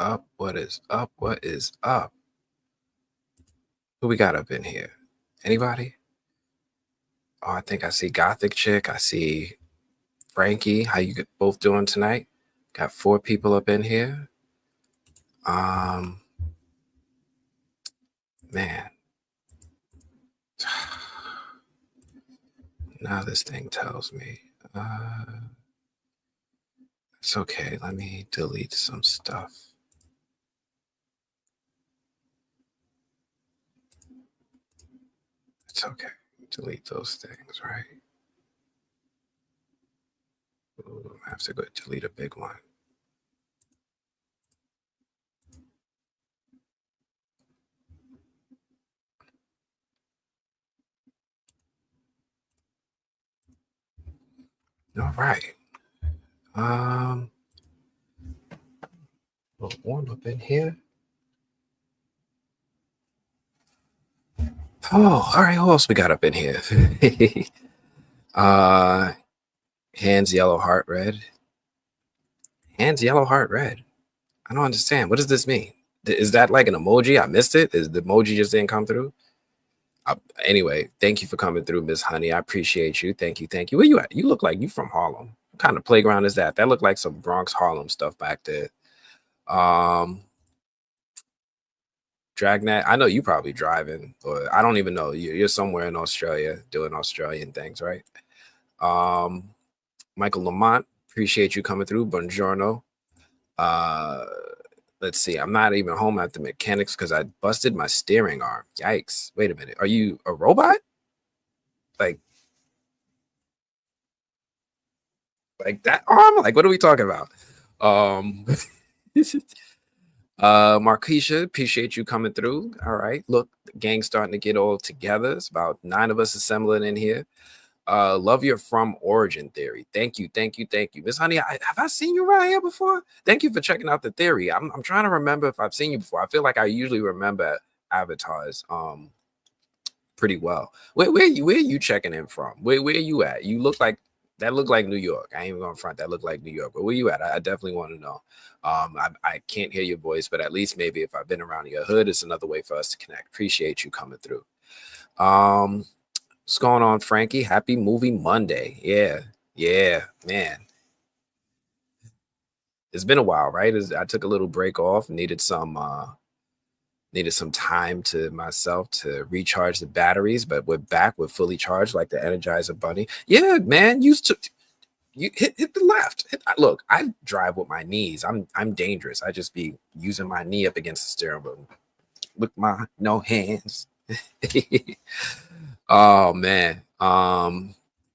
up? What is up? What is up? Who we got up in here? Anybody? Oh, I think I see Gothic Chick. I see Frankie. How you both doing tonight? Got 4 people up in here. Man. Now this thing tells me. It's okay. Let me delete some stuff. It's okay. Delete those things, right? Ooh, I have to go delete a big one. All right. A little warm up in here. Oh, all right. Who else we got up in here? Hands yellow, heart red. Hands yellow, heart red. I don't understand. What does this mean? Is that like an emoji? I missed it. Is the emoji just didn't come through? Anyway, thank you for coming through, Miss Honey. I appreciate you. Thank you. Thank you. Where you at? You look like you from Harlem. What kind of playground is that? That looked like some Bronx Harlem stuff back there. Dragnet. I know you probably driving, or I don't even know. You're somewhere in Australia doing Australian things, right? Michael Lamont, appreciate you coming through. Buongiorno. Let's see. I'm not even home at the mechanics because I busted my steering arm. Yikes. Wait a minute. Are you a robot? Like that arm? Like, what are we talking about? Marquisha, appreciate you coming through. All right. Look, the gang's starting to get all together. It's about 9 of us assembling in here. Love your from origin theory. Thank you, thank you, thank you. Miss Honey, have I seen you around here before? Thank you for checking out the theory. I'm trying to remember if I've seen you before. I feel like I usually remember avatars pretty well. Where are you checking in from? Where are you at? You look like that looked like New York. I ain't even going front. That looked like New York. But where you at? I definitely want to know. I can't hear your voice, but at least maybe if I've been around your hood, it's another way for us to connect. Appreciate you coming through. What's going on, Frankie? Happy Movie Monday. Yeah, man. It's been a while, right? I took a little break off, needed some time to myself to recharge the batteries, but we're back. We're fully charged like the Energizer Bunny. Yeah, man. You hit the left. Look, I drive with my knees. I'm dangerous. I just be using my knee up against the steering wheel. Look, no hands. Oh man.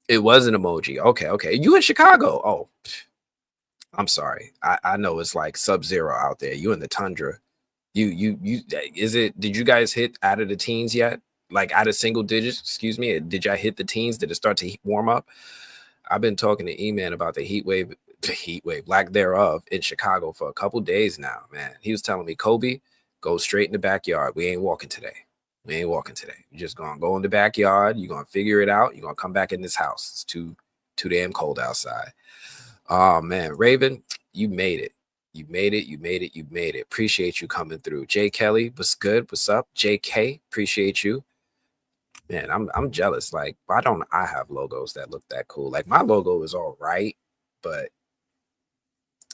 It was an emoji. Okay. You in Chicago? Oh, I'm sorry. I know it's like sub-zero out there. You in the tundra. You is it? Did you guys hit out of the teens yet? Like out of single digits? Excuse me. Did y'all hit the teens? Did it start to warm up? I've been talking to E-Man about the heat wave, lack thereof, in Chicago for a couple days now. Man, he was telling me, Kobe, go straight in the backyard. We ain't walking today. You're just gonna go in the backyard. You're gonna figure it out. You're gonna come back in this house. It's too damn cold outside. Oh man, Raven, you made it. You made it. Appreciate you coming through. Jay Kelly, what's good? What's up? JK, appreciate you. Man, I'm jealous. Like, why don't I have logos that look that cool? Like my logo is all right, but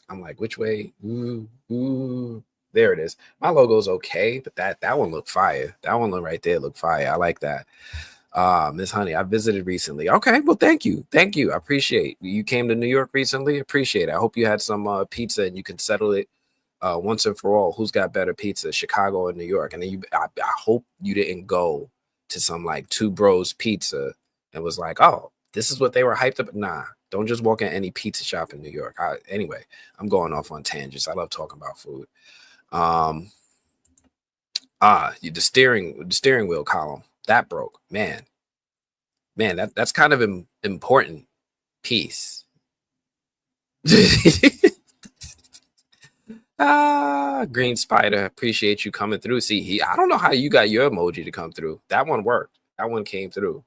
I'm like, which way? Ooh. There it is. My logo's okay, but that one looked fire. That one look right there looked fire. I like that. Miss Honey, I visited recently. Okay, well, thank you. I appreciate you came to New York recently. Appreciate it. I hope you had some pizza and you can settle it once and for all. Who's got better pizza, Chicago or New York? And then I hope you didn't go to some like Two Bros Pizza and was like, oh, this is what they were hyped up. Nah, don't just walk in any pizza shop in New York. Anyway, I'm going off on tangents. I love talking about food. The steering wheel column that broke. Man, that's kind of an important piece. Green Spider, appreciate you coming through. See, I don't know how you got your emoji to come through. That one worked. That one came through.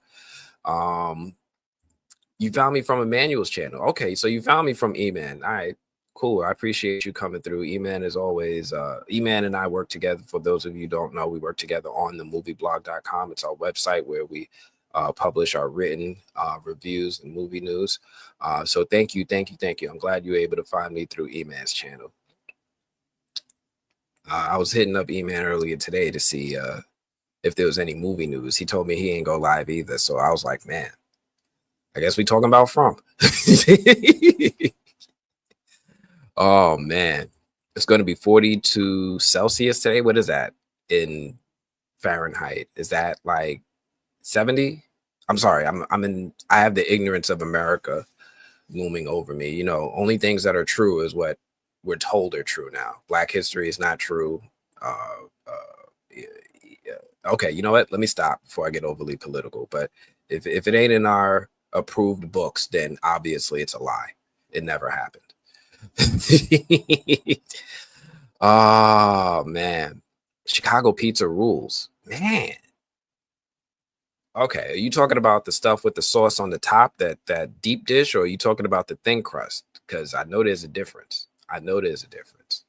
You found me from Emmanuel's channel. Okay, so you found me from E-Man. All right. Cool. I appreciate you coming through. E-Man, as always. E-Man and I work together. For those of you who don't know, we work together on the movieblog.com. It's our website where we publish our written reviews and movie news. So thank you, thank you, thank you. I'm glad you were able to find me through E-Man's channel. I was hitting up E-Man earlier today to see if there was any movie news. He told me he ain't go live either. So I was like, man, I guess we talking about Trump. Oh man, it's going to be 42 Celsius today. What is that in Fahrenheit? Is that like 70? I'm sorry. I have the ignorance of America looming over me. You know, only things that are true is what we're told are true now. Black history is not true. Yeah, yeah. Okay, you know what? Let me stop before I get overly political. But if it ain't in our approved books, then obviously it's a lie. It never happened. Oh man, Chicago pizza rules, man. Okay, are you talking about the stuff with the sauce on the top, that deep dish, or are you talking about the thin crust? Because I know there's a difference. I know there's a difference.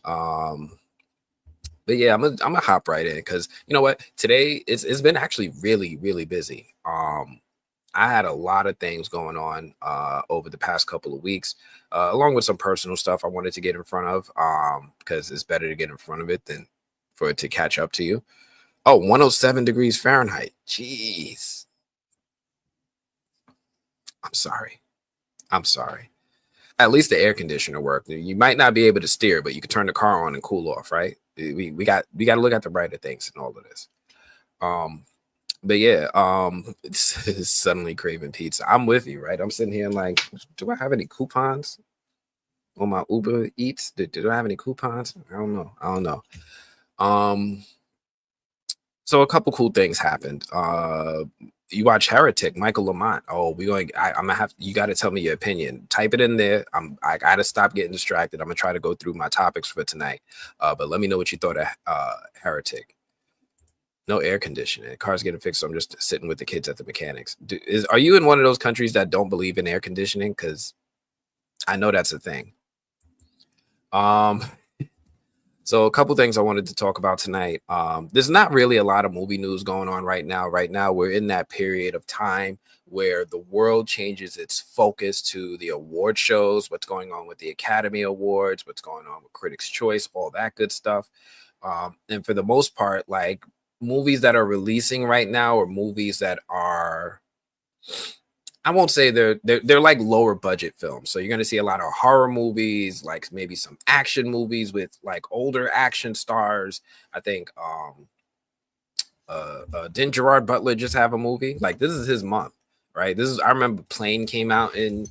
But yeah, I'm a hop right in because you know what? Today it's been actually really busy. I had a lot of things going on over the past couple of weeks, along with some personal stuff I wanted to get in front of because it's better to get in front of it than for it to catch up to you. Oh, 107 degrees Fahrenheit. Jeez. I'm sorry. I'm sorry. At least the air conditioner worked. You might not be able to steer, but you can turn the car on and cool off, right? We got to look at the brighter things in all of this. But yeah, it's suddenly craving pizza. I'm with you, right? I'm sitting here like, do I have any coupons on my Uber Eats? Do I have any coupons? I don't know. I don't know. So a couple cool things happened. You watch Heretic, Michael Lamont. Oh, I'm gonna have you got to tell me your opinion. Type it in there. I gotta stop getting distracted. I'm gonna try to go through my topics for tonight. But let me know what you thought of Heretic. No air conditioning. Car's getting fixed, so I'm just sitting with the kids at the mechanics. Are you in one of those countries that don't believe in air conditioning? Because I know that's a thing. So a couple things I wanted to talk about tonight. There's not really a lot of movie news going on right now. Right now, we're in that period of time where the world changes its focus to the award shows, what's going on with the Academy Awards, what's going on with Critics' Choice, all that good stuff. And for the most part, like movies that are releasing right now are movies that are, I won't say they're like lower budget films. So you're going to see a lot of horror movies, like maybe some action movies with like older action stars. I think didn't Gerard Butler just have a movie? Like this is his month, right? I remember Plane came out in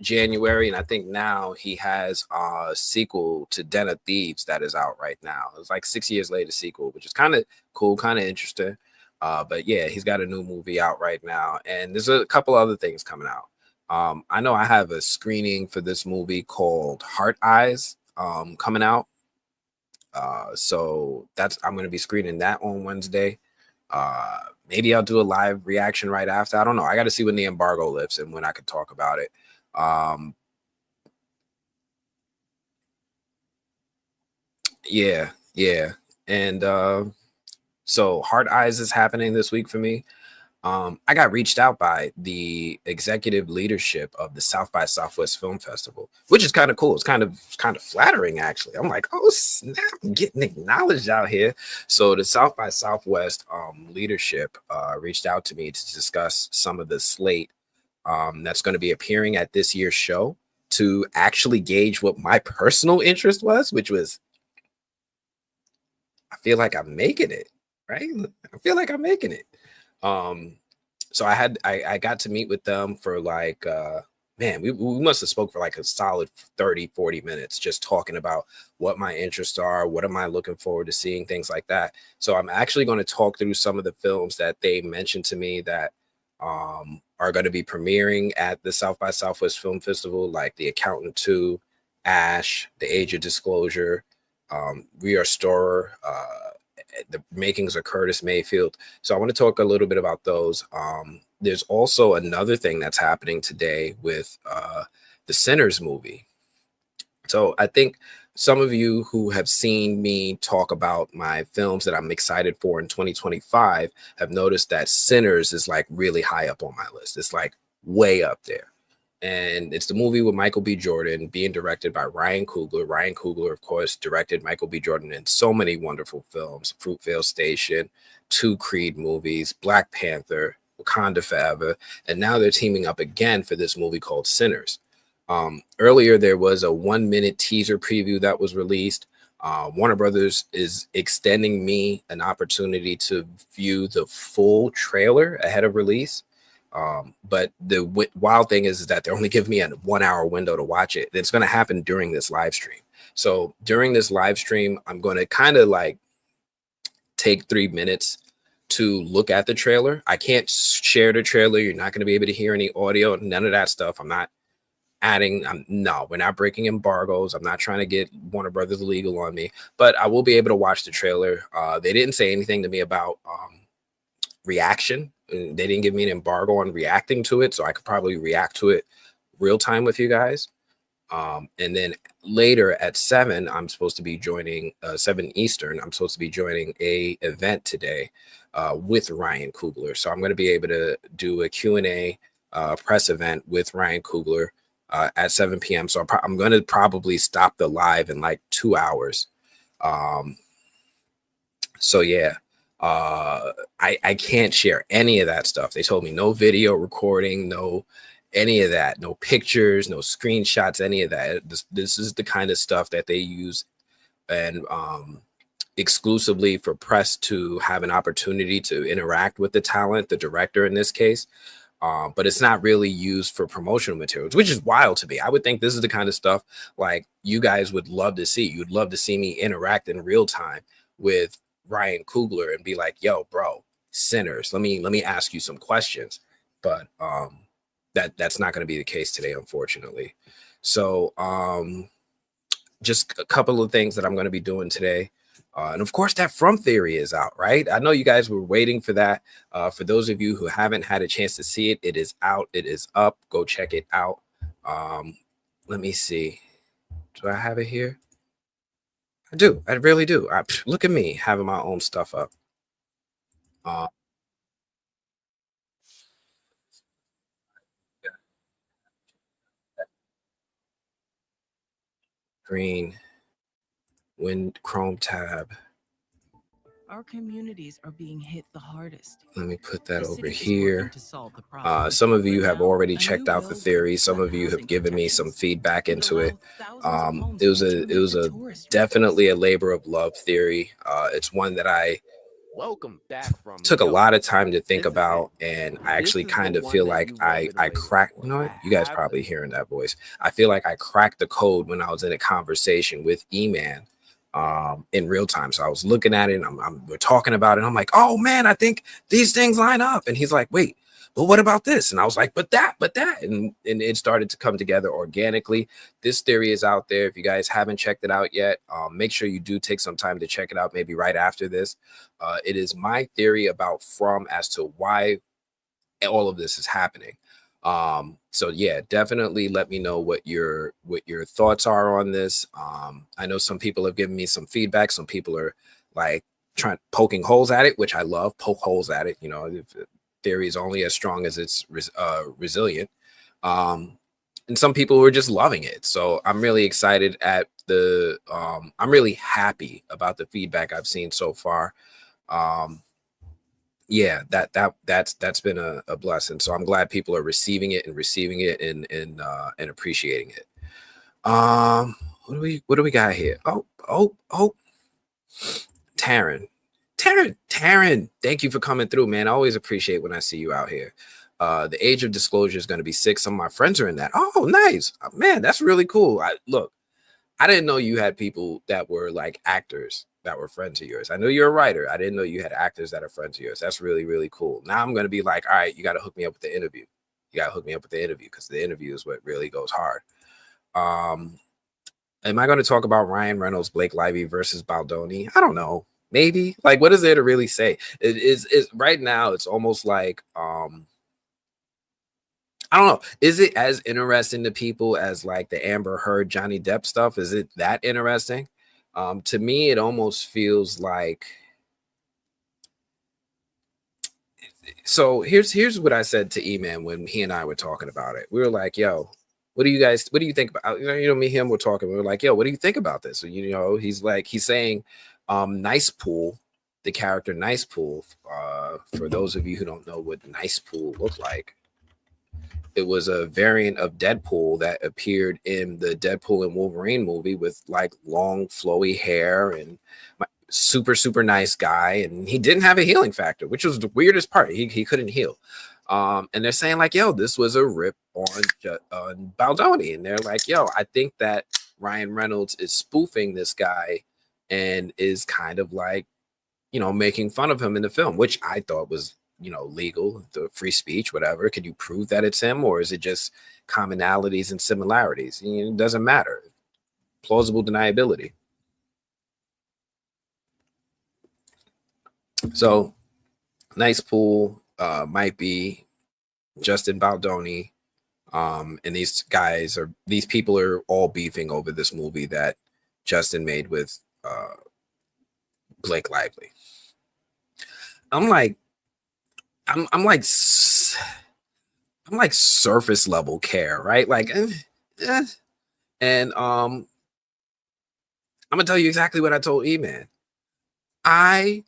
January, and I think now he has a sequel to Den of Thieves that is out right now. It's like 6 years later sequel, which is kind of cool, kind of interesting. But yeah, he's got a new movie out right now, and there's a couple other things coming out. I know I have a screening for this movie called Heart Eyes coming out. So I'm going to be screening that on Wednesday. Maybe I'll do a live reaction right after. I don't know. I got to see when the embargo lifts and when I can talk about it. Yeah. And so Heart Eyes is happening this week for me. I got reached out by the executive leadership of the South by Southwest Film Festival, which is kind of cool. It's kind of flattering, actually. I'm like, oh snap, I'm getting acknowledged out here. So the South by Southwest leadership reached out to me to discuss some of the slate that's going to be appearing at this year's show to actually gauge what my personal interest was, which was, I feel like I'm making it, right? I feel like I'm making it. So I got to meet with them for like man, we must have spoke for like a solid 30-40 minutes just talking about what my interests are, what am I looking forward to seeing, things like that. So I'm actually going to talk through some of the films that they mentioned to me that are going to be premiering at the South by Southwest Film Festival, like The Accountant 2, Ash, The Age of Disclosure, We Are Storer, the makings of Curtis Mayfield. So I want to talk a little bit about those. There's also another thing that's happening today with the Sinners movie. So I think some of you who have seen me talk about my films that I'm excited for in 2025 have noticed that Sinners is like really high up on my list. It's like way up there. And it's the movie with Michael B. Jordan being directed by Ryan Coogler. Ryan Coogler, of course, directed Michael B. Jordan in so many wonderful films: Fruitvale Station, two Creed movies, Black Panther, Wakanda Forever, and now they're teaming up again for this movie called Sinners. Earlier, there was a 1 minute teaser preview that was released. Warner Brothers is extending me an opportunity to view the full trailer ahead of release. But the wild thing is that they're only giving me a 1 hour window to watch it. It's going to happen during this live stream. So during this live stream, I'm going to kind of like take 3 minutes to look at the trailer. I can't share the trailer. You're not going to be able to hear any audio, none of that stuff. I'm not adding, no, we're not breaking embargoes. I'm not trying to get Warner Brothers legal on me, but I will be able to watch the trailer. They didn't say anything to me about reaction. They didn't give me an embargo on reacting to it, so I could probably react to it real time with you guys. And then later at 7, I'm supposed to be joining 7 Eastern. I'm supposed to be joining a event today with Ryan Coogler. So I'm going to be able to do a Q&A press event with Ryan Coogler at 7 p.m. So I'm going to probably stop the live in like 2 hours. So yeah, I can't share any of that stuff. They told me no video recording, no any of that, no pictures, no screenshots, any of that. This is the kind of stuff that they use and exclusively for press to have an opportunity to interact with the talent, the director in this case. But it's not really used for promotional materials, which is wild to me. I would think this is the kind of stuff like you guys would love to see. You'd love to see me interact in real time with Ryan Coogler and be like, yo, bro, Sinners, let me ask you some questions. But that's not going to be the case today, unfortunately. So just a couple of things that I'm going to be doing today. And of course, that From Theory is out, right? I know you guys were waiting for that. For those of you who haven't had a chance to see it, it is out. It is up. Go check it out. Let me see. Do I have it here? I do. I really do. Look at me having my own stuff up. Green, Chrome tab. Our communities are being hit the hardest. Let me put that over here. Some of you have already checked out the theory. Some of you have given me some feedback into it. It was a definitely a labor of love theory. It's one that I took a lot of time to think about, and I actually kind of feel like I cracked. You know what? You guys probably hearing that voice. I feel like I cracked the code when I was in a conversation with E-Man in real time. So I was looking at it and we're talking about it. And I'm like, oh man, I think these things line up. And he's like, wait, but what about this? And I was like, but that. And it started to come together organically. This theory is out there. If you guys haven't checked it out yet, make sure you do take some time to check it out, maybe right after this. It is my theory about From as to why all of this is happening. So yeah, definitely let me know what your thoughts are on this. I know some people have given me some feedback. Some people are like poking holes at it, which I love. Poke holes at it. You know, theory is only as strong as it's resilient. And some people were just loving it. So I'm really excited at the I'm really happy about the feedback I've seen so far. Yeah, that's been a blessing. So I'm glad people are receiving it and appreciating it. What do we got here? Oh, Taryn, thank you for coming through, man. I always appreciate when I see you out here. The Age of Disclosure is going to be 6. Some of my friends are in that. Oh, nice, man. That's really cool. I didn't know you had people that were like actors that were friends of yours. I know you're a writer. I didn't know you had actors that are friends of yours. That's really, really cool. Now I'm going to be like, all right, you got to hook me up with the interview. You got to hook me up with the interview because the interview is what really goes hard. Am I going to talk about Ryan Reynolds, Blake Lively versus Baldoni? I don't know. Maybe. Like, what is there to really say? It is right now. It's almost like I don't know. Is it as interesting to people as like the Amber Heard Johnny Depp stuff? Is it that interesting? To me, it almost feels like. So here's what I said to E-Man when he and I were talking about it. We were like, "Yo, what do you think about?" Me and him were talking. We were like, "Yo, what do you think about this?" So, he's saying, "Nice Pool." The character Nice Pool. For those of you who don't know what Nice Pool looked like, it was a variant of Deadpool that appeared in the Deadpool and Wolverine movie with like long flowy hair and super super nice guy, and he didn't have a healing factor, which was the weirdest part. He couldn't heal. And they're saying like, yo, this was a rip on Baldoni, and they're like, yo, I think that Ryan Reynolds is spoofing this guy and is kind of like, making fun of him in the film, which I thought was, legal, the free speech, whatever. Could you prove that it's him, or is it just commonalities and similarities? It doesn't matter. Plausible deniability. So, Nice Pool might be Justin Baldoni. And these people are all beefing over this movie that Justin made with Blake Lively. I'm like, I'm like surface level care, right? Like, eh. And I'm gonna tell you exactly what I told E-Man. I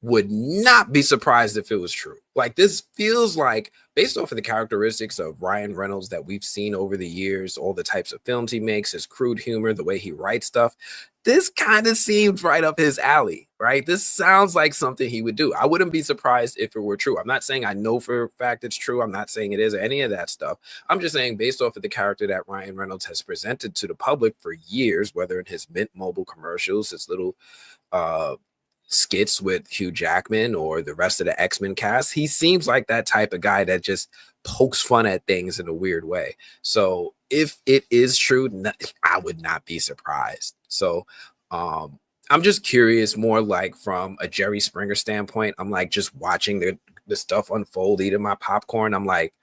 would not be surprised if it was true. Like, this feels like, based off of the characteristics of Ryan Reynolds that we've seen over the years, all the types of films he makes, his crude humor, the way he writes stuff, this kind of seems right up his alley, right? This sounds like something he would do. I wouldn't be surprised if it were true. I'm not saying I know for a fact it's true. I'm not saying it is, or any of that stuff. I'm just saying, based off of the character that Ryan Reynolds has presented to the public for years, whether in his Mint Mobile commercials, his little skits with Hugh Jackman or the rest of the X-Men cast, he seems like that type of guy that just pokes fun at things in a weird way. So if it is true, I would not be surprised. So I'm just curious, more like from a Jerry Springer standpoint. I'm like just watching the stuff unfold, eating my popcorn. I'm like,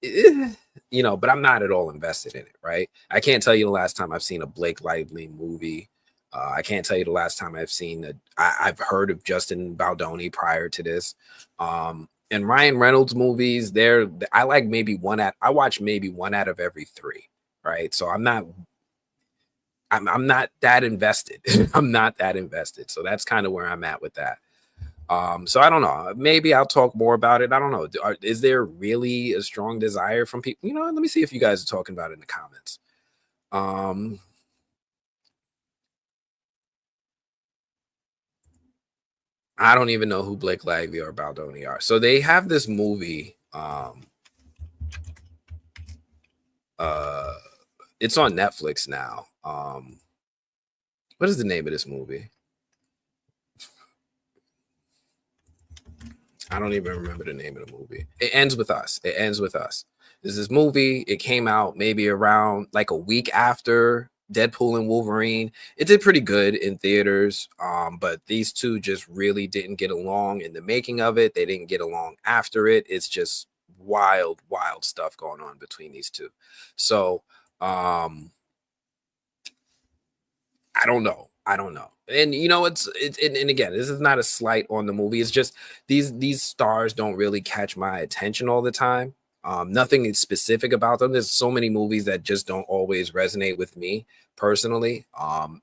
but I'm not at all invested in it, right? I can't tell you the last time I've seen a Blake Lively movie. I can't tell you the last time I've heard of Justin Baldoni prior to this. And Ryan Reynolds movies, I watch maybe one out of every three, right? So I'm not that invested. I'm not that invested. So that's kind of where I'm at with that. So I don't know. Maybe I'll talk more about it. I don't know. Is there really a strong desire from people? Let me see if you guys are talking about it in the comments. I don't even know who Blake Lively or Baldoni are. So they have this movie. It's on Netflix now. What is the name of this movie? I don't even remember the name of the movie. It Ends With Us. It Ends With Us. There's this movie. It came out maybe around like a week after Deadpool and Wolverine. It did pretty good in theaters, but these two just really didn't get along in the making of it. They didn't get along after it. It's just wild, wild stuff going on between these two. So I don't know. And and again, this is not a slight on the movie. It's just these stars don't really catch my attention all the time. Nothing is specific about them. There's so many movies that just don't always resonate with me personally.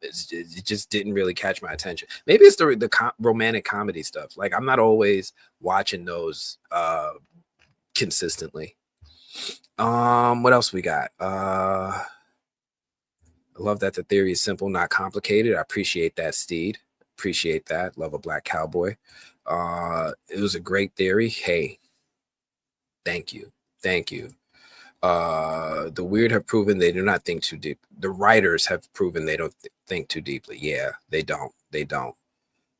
It just didn't really catch my attention. Maybe it's the romantic comedy stuff. Like, I'm not always watching those consistently. What else we got? I love that the theory is simple, not complicated. I appreciate that, Steed. Appreciate that. Love a black cowboy. It was a great theory. Hey, thank you. Thank you. The weird have proven they do not think too deep. The writers have proven they don't think too deeply. Yeah, they don't. They don't.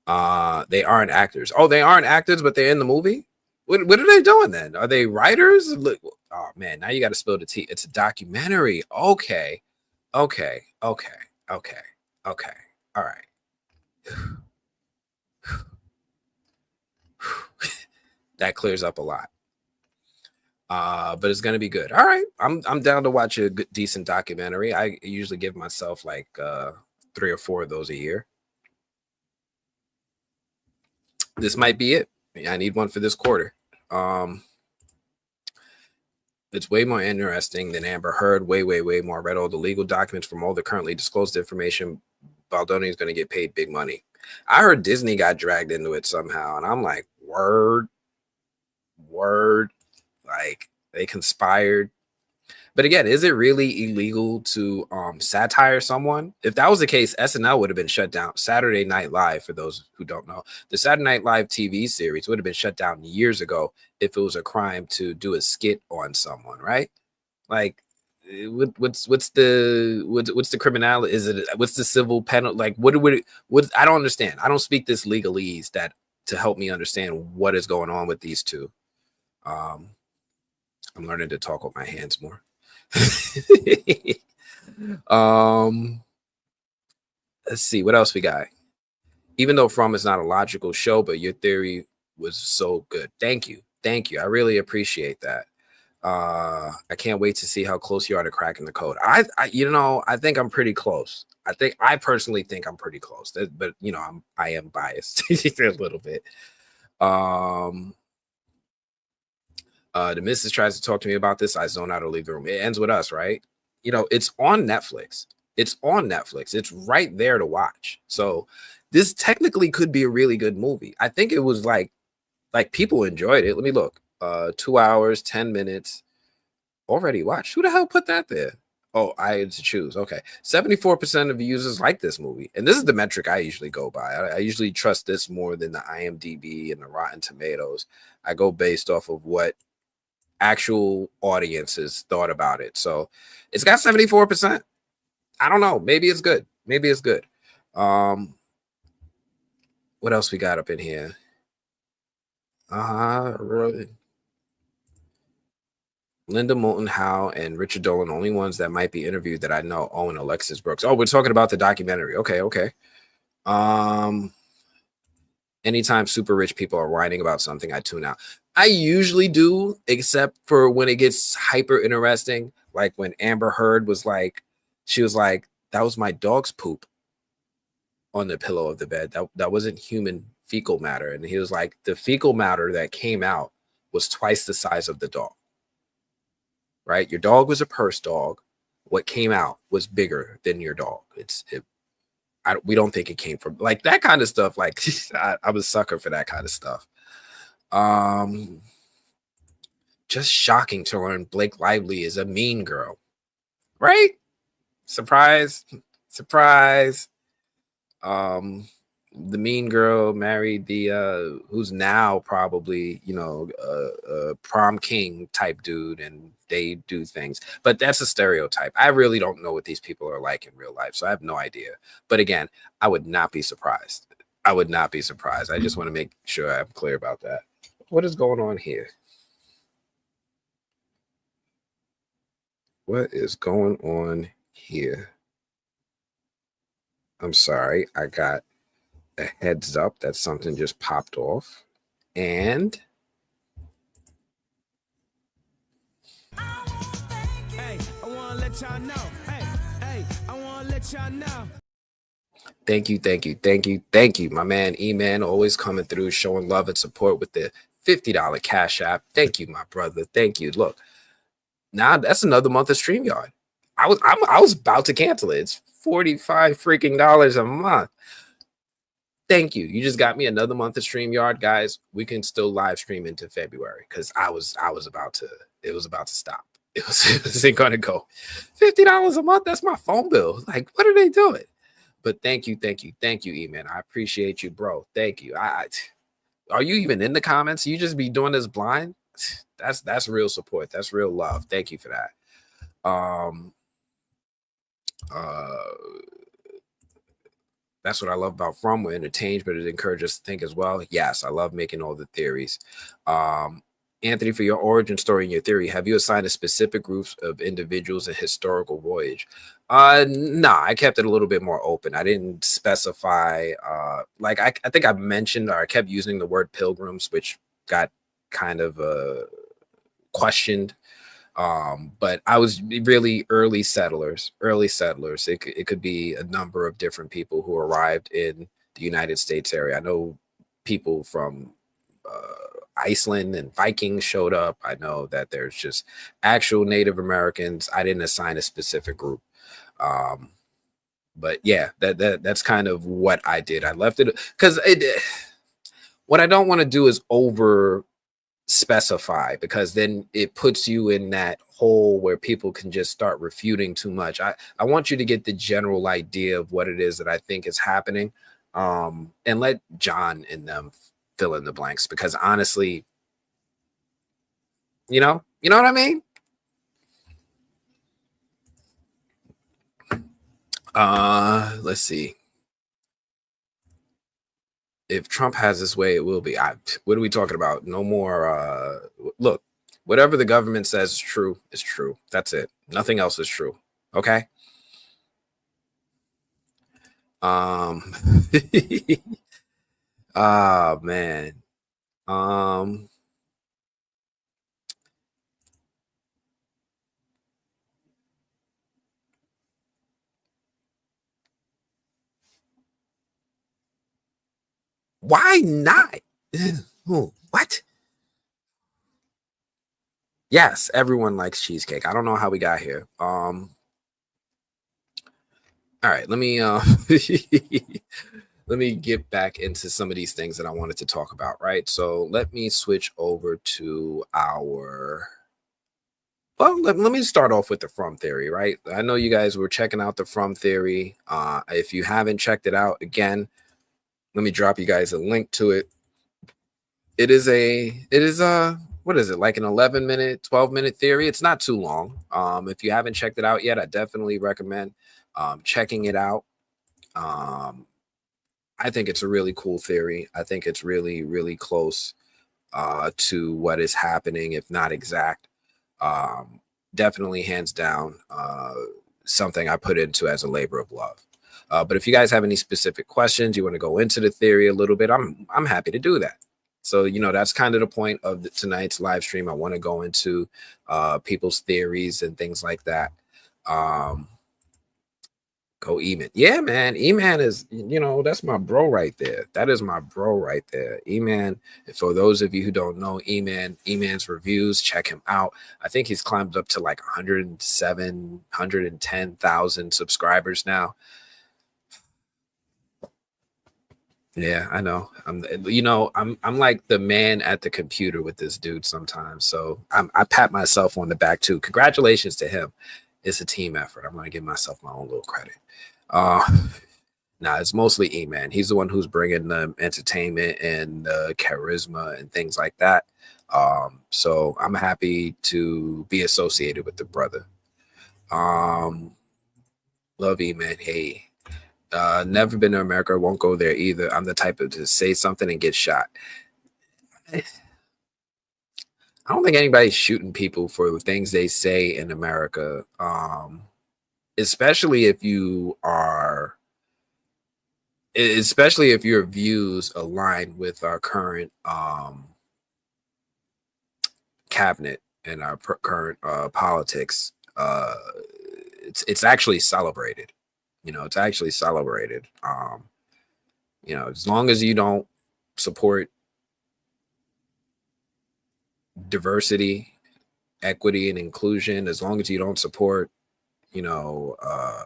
They aren't actors. Oh, they aren't actors, but they're in the movie? What are they doing then? Are they writers? Look, oh man, now you got to spill the tea. It's a documentary. Okay. Okay. Okay. Okay. Okay. All right. That clears up a lot. But it's gonna be good. All right, I'm down to watch a good, decent documentary. I usually give myself like 3 or 4 of those a year. This might be it. I need one for this quarter. Um, it's way more interesting than Amber Heard. Way more. Read all the legal documents from all the currently disclosed information. Baldoni is going to get paid big money. I heard Disney got dragged into it somehow, and I'm like, word, like they conspired. But again, is it really illegal to satire someone? If that was the case, SNL would have been shut down. Saturday Night Live, for those who don't know, the Saturday Night Live TV series would have been shut down years ago if it was a crime to do a skit on someone, right? Like, what's the criminality? Is it what's the civil penalty? Like, what? I don't understand. I don't speak this legalese that to help me understand what is going on with these two. Um, I'm learning to talk with my hands more. um, let's see what else we got. Even though From is not a logical show, but your theory was so good. Thank you. I really appreciate that. I can't wait to see how close you are to cracking the code. I think I'm pretty close. I personally think I'm pretty close. But I am biased a little bit. The missus tries to talk to me about this. I zone out or leave the room. It ends with us, right? It's on Netflix. It's right there to watch. So this technically could be a really good movie. I think it was like people enjoyed it. Let me look. 2 hours, 10 minutes. Already watched. Who the hell put that there? Oh, I had to choose. Okay. 74% of users like this movie. And this is the metric I usually go by. I usually trust this more than the IMDb and the Rotten Tomatoes. I go based off of what actual audiences thought about it. So it's got 74%. I don't know. Maybe it's good. What else we got up in here? Linda Moulton Howe and Richard Dolan, only ones that might be interviewed that I know. Oh, and Alexis Brooks. Oh, we're talking about the documentary. Okay. Anytime super rich people are whining about something, I tune out. I usually do, except for when it gets hyper interesting. Like when Amber Heard she was like, that was my dog's poop on the pillow of the bed. That wasn't human fecal matter. And he was like, the fecal matter that came out was twice the size of the dog. Right? Your dog was a purse dog. What came out was bigger than your dog. We don't think it came from like that kind of stuff. Like I'm a sucker for that kind of stuff. Just shocking to learn Blake Lively is a mean girl, right? Surprise. The mean girl married the who's now probably prom king type dude, and they do things, but that's a stereotype. I really don't know what these people are like in real life, so I have no idea. But again, I would not be surprised. I just want to make sure I'm clear about that. What is going on here? I'm sorry, I got a heads up that something just popped off. And hey, I want to let y'all know. Hey, I want to let y'all know. Thank you. My man E-Man always coming through, showing love and support with the $50 Cash App. Thank you, my brother. Thank you. Look, now that's another month of StreamYard. I was about to cancel it. It's $45 freaking a month. Thank you. You just got me another month of StreamYard, guys. We can still live stream into February because it was about to stop. It wasn't gonna go. $50 a month. That's my phone bill. Like, what are they doing? But thank you, E-Man. I appreciate you, bro. Thank you. Are you even in the comments? You just be doing this blind? That's real support. That's real love. Thank you for that. That's what I love about From. We're entertained, but it encourages us to think as well. Yes, I love making all the theories. Anthony, for your origin story and your theory, have you assigned a specific groups of individuals a historical voyage? No, I kept it a little bit more open. I didn't specify. I think I mentioned, or I kept using the word pilgrims, which got kind of questioned. But I was really early settlers. It could be a number of different people who arrived in the United States area. I know people from Iceland and Vikings showed up. I know that there's just actual Native Americans. I didn't assign a specific group. Um, but yeah, that's kind of what I did. I left it because what I don't want to do is over specify, because then it puts you in that hole where people can just start refuting too much. I want you to get the general idea of what it is that I think is happening, and let John and them fill in the blanks, because honestly, you know what I mean. Let's see. If Trump has his way, it will be. What are we talking about? No more. Look, whatever the government says is true is true. That's it. Nothing else is true. Okay. Um. Ah, man. Um. Why not? What? Yes, everyone likes cheesecake. I don't know how we got here. All right, let me let me get back into some of these things that I wanted to talk about, right? So let me switch over to our let me start off with the from theory, right? I know you guys were checking out the from theory. If you haven't checked it out, again, let me drop you guys a link to it. It is what is it, like an 11-minute, 12-minute theory? It's not too long. If you haven't checked it out yet, I definitely recommend checking it out. Um, I think it's a really cool theory. I think it's really, really close to what is happening, if not exact. Um, Definitely, hands down, something I put into as a labor of love. But if you guys have any specific questions, you want to go into the theory a little bit, I'm happy to do that. So that's kind of the point of tonight's live stream. I want to go into people's theories and things like that. Um, Go E-Man. Yeah, man. E-Man is, that's my bro right there. That is my bro right there. E-Man, for those of you who don't know E-Man's reviews, check him out. I think he's climbed up to like 107, 110,000 subscribers now. Yeah, I know. I'm like the man at the computer with this dude sometimes. So I pat myself on the back too. Congratulations to him. It's a team effort. I'm going to give myself my own little credit. Uh, Nah, it's mostly E-Man. He's the one who's bringing the entertainment and charisma and things like that. So I'm happy to be associated with the brother. Um, Love E-Man. Hey, never been to America. Won't go there either. I'm the type of to say something and get shot. I don't think anybody's shooting people for the things they say in America. Especially if you are especially if your views align with our current cabinet and our current politics. It's actually celebrated. It's actually celebrated. As long as you don't support diversity, equity, and inclusion, as long as you don't support, you know, uh,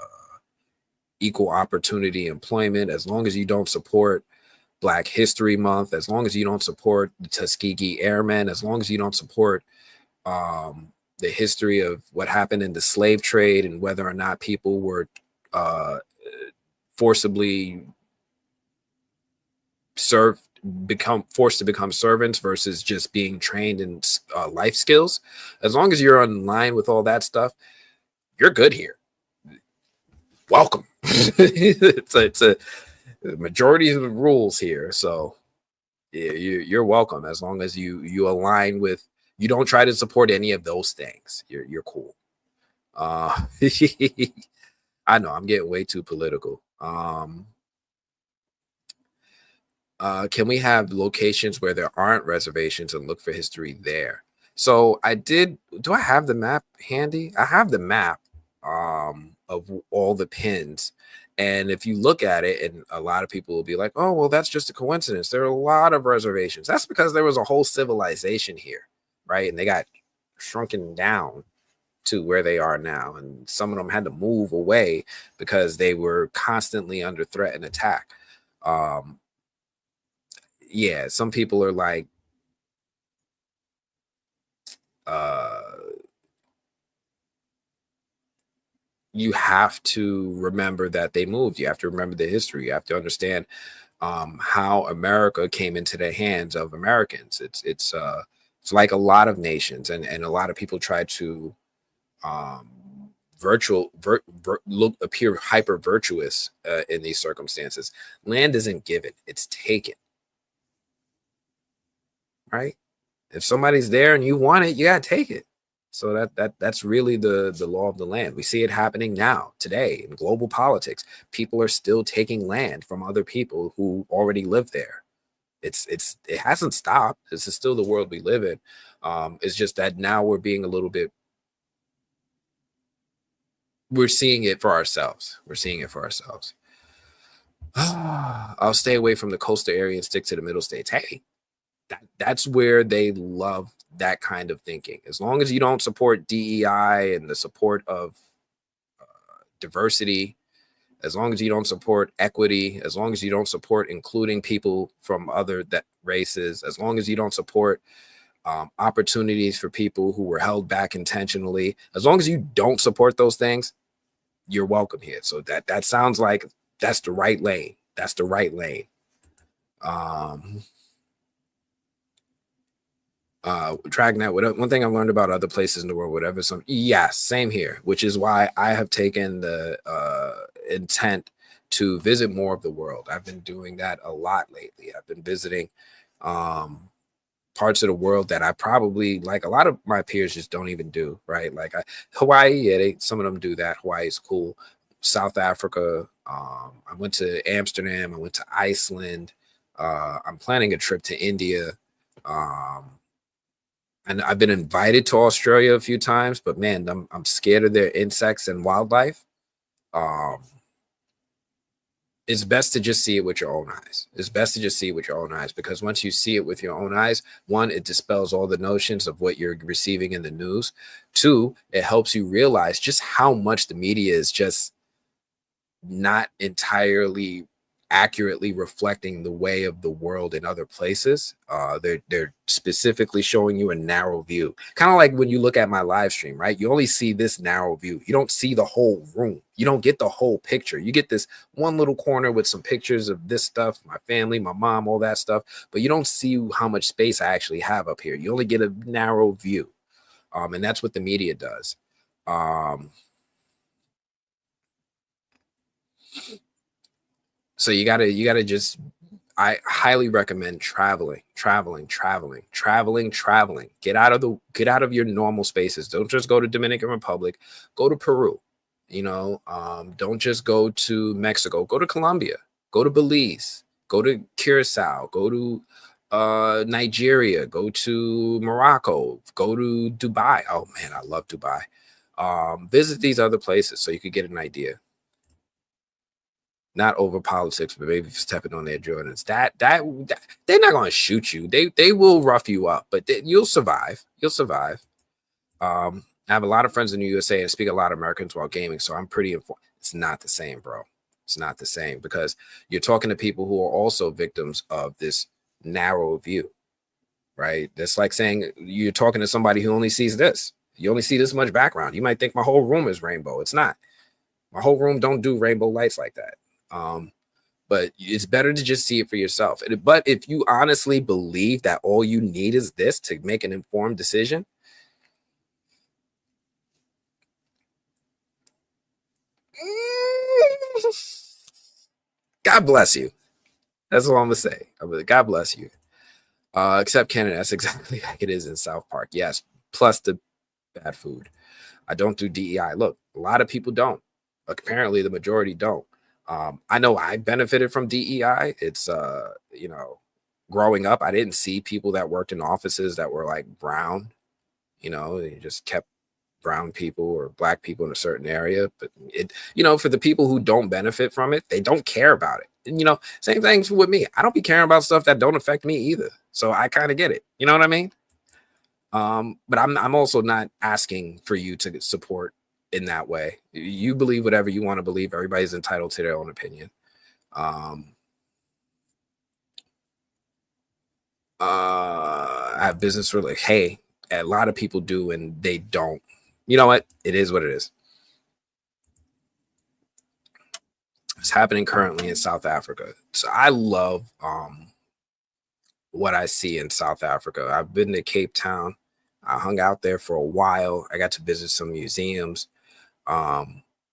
equal opportunity employment, as long as you don't support Black History Month, as long as you don't support the Tuskegee Airmen, as long as you don't support the history of what happened in the slave trade and whether or not people were forcibly served, become forced to become servants versus just being trained in life skills. As long as you're in line with all that stuff, you're good here. Welcome. it's a the majority of the rules here, so yeah, you're welcome. As long as you align with, you don't try to support any of those things, you're cool. uh I know I'm getting way too political. Can we have locations where there aren't reservations and look for history there? So I did. Do I have the map handy? I have the map of all the pins. And if you look at it, and a lot of people will be like, oh, well, that's just a coincidence. There are a lot of reservations. That's because there was a whole civilization here, right? And they got shrunken down to where they are now. And some of them had to move away because they were constantly under threat and attack. Um, yeah, some people are like, uh, you have to remember that they moved. You have to remember the history. You have to understand how America came into the hands of Americans. It's like a lot of nations, and a lot of people try to um, look appear hyper virtuous in these circumstances. Land isn't given; it's taken. Right? If somebody's there and you want it, you gotta take it. So that's really the law of the land. We see it happening now, today, in global politics. People are still taking land from other people who already live there. It hasn't stopped. This is still the world we live in. It's just that now we're being a little bit. We're seeing it for ourselves. We're seeing it for ourselves. I'll stay away from the coastal area and stick to the middle states. Hey, that's where they love that kind of thinking. As long as you don't support DEI and the support of diversity, as long as you don't support equity, as long as you don't support including people from other races, as long as you don't support opportunities for people who were held back intentionally, as long as you don't support those things, you're welcome here. So that sounds like that's the right lane. That's the right lane. Um, Dragnet, one thing I've learned about other places in the world, whatever, same here, which is why I have taken the intent to visit more of the world. I've been doing that a lot lately. I've been visiting parts of the world that I probably, like, a lot of my peers just don't even do, right? Like Hawaii, yeah, some of them do that. Hawaii is cool. South Africa, I went to Amsterdam, I went to Iceland. I'm planning a trip to India. And I've been invited to Australia a few times, but man, I'm scared of their insects and wildlife. Um, it's best to just see it with your own eyes. It's best to just see it with your own eyes, because once you see it with your own eyes, one, it dispels all the notions of what you're receiving in the news. Two, it helps you realize just how much the media is just not entirely accurately reflecting the way of the world in other places. They're specifically showing you a narrow view, kind of like when you look at my live stream, right? You only see this narrow view. You don't see the whole room. You don't get the whole picture. You get this one little corner with some pictures of this stuff, my family, my mom, all that stuff, but you don't see how much space I actually have up here. You only get a narrow view, and that's what the media does. So you gotta just, I highly recommend traveling. Get out of your normal spaces. Don't just go to Dominican Republic, go to Peru. Don't just go to Mexico, go to Colombia, go to Belize, go to Curacao, go to Nigeria, go to Morocco, go to Dubai. Oh man, I love Dubai. Visit these other places so you could get an idea. Not over politics, but maybe stepping on their Jordans. That they're not going to shoot you. They will rough you up, but you'll survive. You'll survive. I have a lot of friends in the USA and speak a lot of Americans while gaming, so I'm pretty informed. It's not the same, bro. It's not the same, because you're talking to people who are also victims of this narrow view, right? That's like saying you're talking to somebody who only sees this. You only see this much background. You might think my whole room is rainbow. It's not. My whole room don't do rainbow lights like that. But it's better to just see it for yourself. But if you honestly believe that all you need is this to make an informed decision, God bless you. That's all I'm gonna say. God bless you. Except Canada, that's exactly like it is in South Park. Yes, plus the bad food. I don't do DEI. Look, a lot of people don't. Apparently, the majority don't. I know I benefited from DEI. It's growing up, I didn't see people that worked in offices that were like brown. You know, they just kept brown people or black people in a certain area. But for the people who don't benefit from it, they don't care about it. And same things with me. I don't be caring about stuff that don't affect me either. So I kind of get it. You know what I mean? But I'm also not asking for you to support in that way. You believe whatever you want to believe. Everybody's entitled to their own opinion. I have business for like, hey, a lot of people do and they don't. You know what? It is what it is. It's happening currently in South Africa. So I love what I see in South Africa. I've been to Cape Town. I hung out there for a while. I got to visit some museums.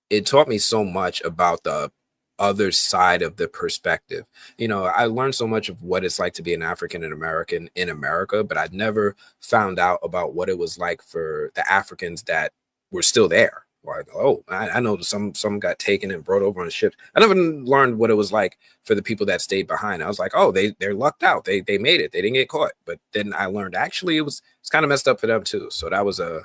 It taught me so much about the other side of the perspective. I learned so much of what it's like to be an African and American in America, but I'd never found out about what it was like for the Africans that were still there. Like, oh, I know some got taken and brought over on a ship. I never learned what it was like for the people that stayed behind. I was like, oh, they're lucked out. They made it. They didn't get caught. But then I learned actually it's kind of messed up for them too. So that was a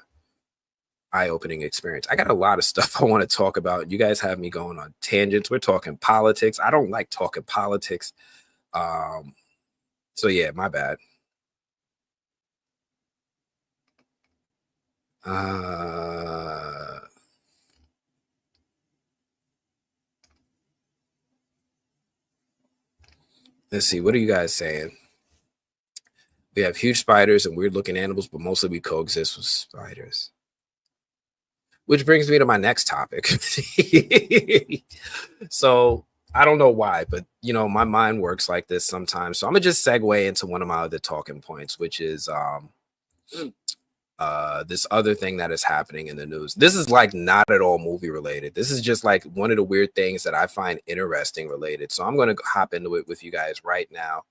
eye-opening experience. I got a lot of stuff I want to talk about. You guys have me going on tangents. We're talking politics. I don't like talking politics. So yeah, my bad. Let's see. What are you guys saying? We have huge spiders and weird looking animals, but mostly we coexist with spiders. Which brings me to my next topic. So I don't know why, but my mind works like this sometimes. So I'm gonna just segue into one of my other talking points, which is this other thing that is happening in the news. This is like not at all movie related. This is just like one of the weird things that I find interesting related. So I'm gonna hop into it with you guys right now.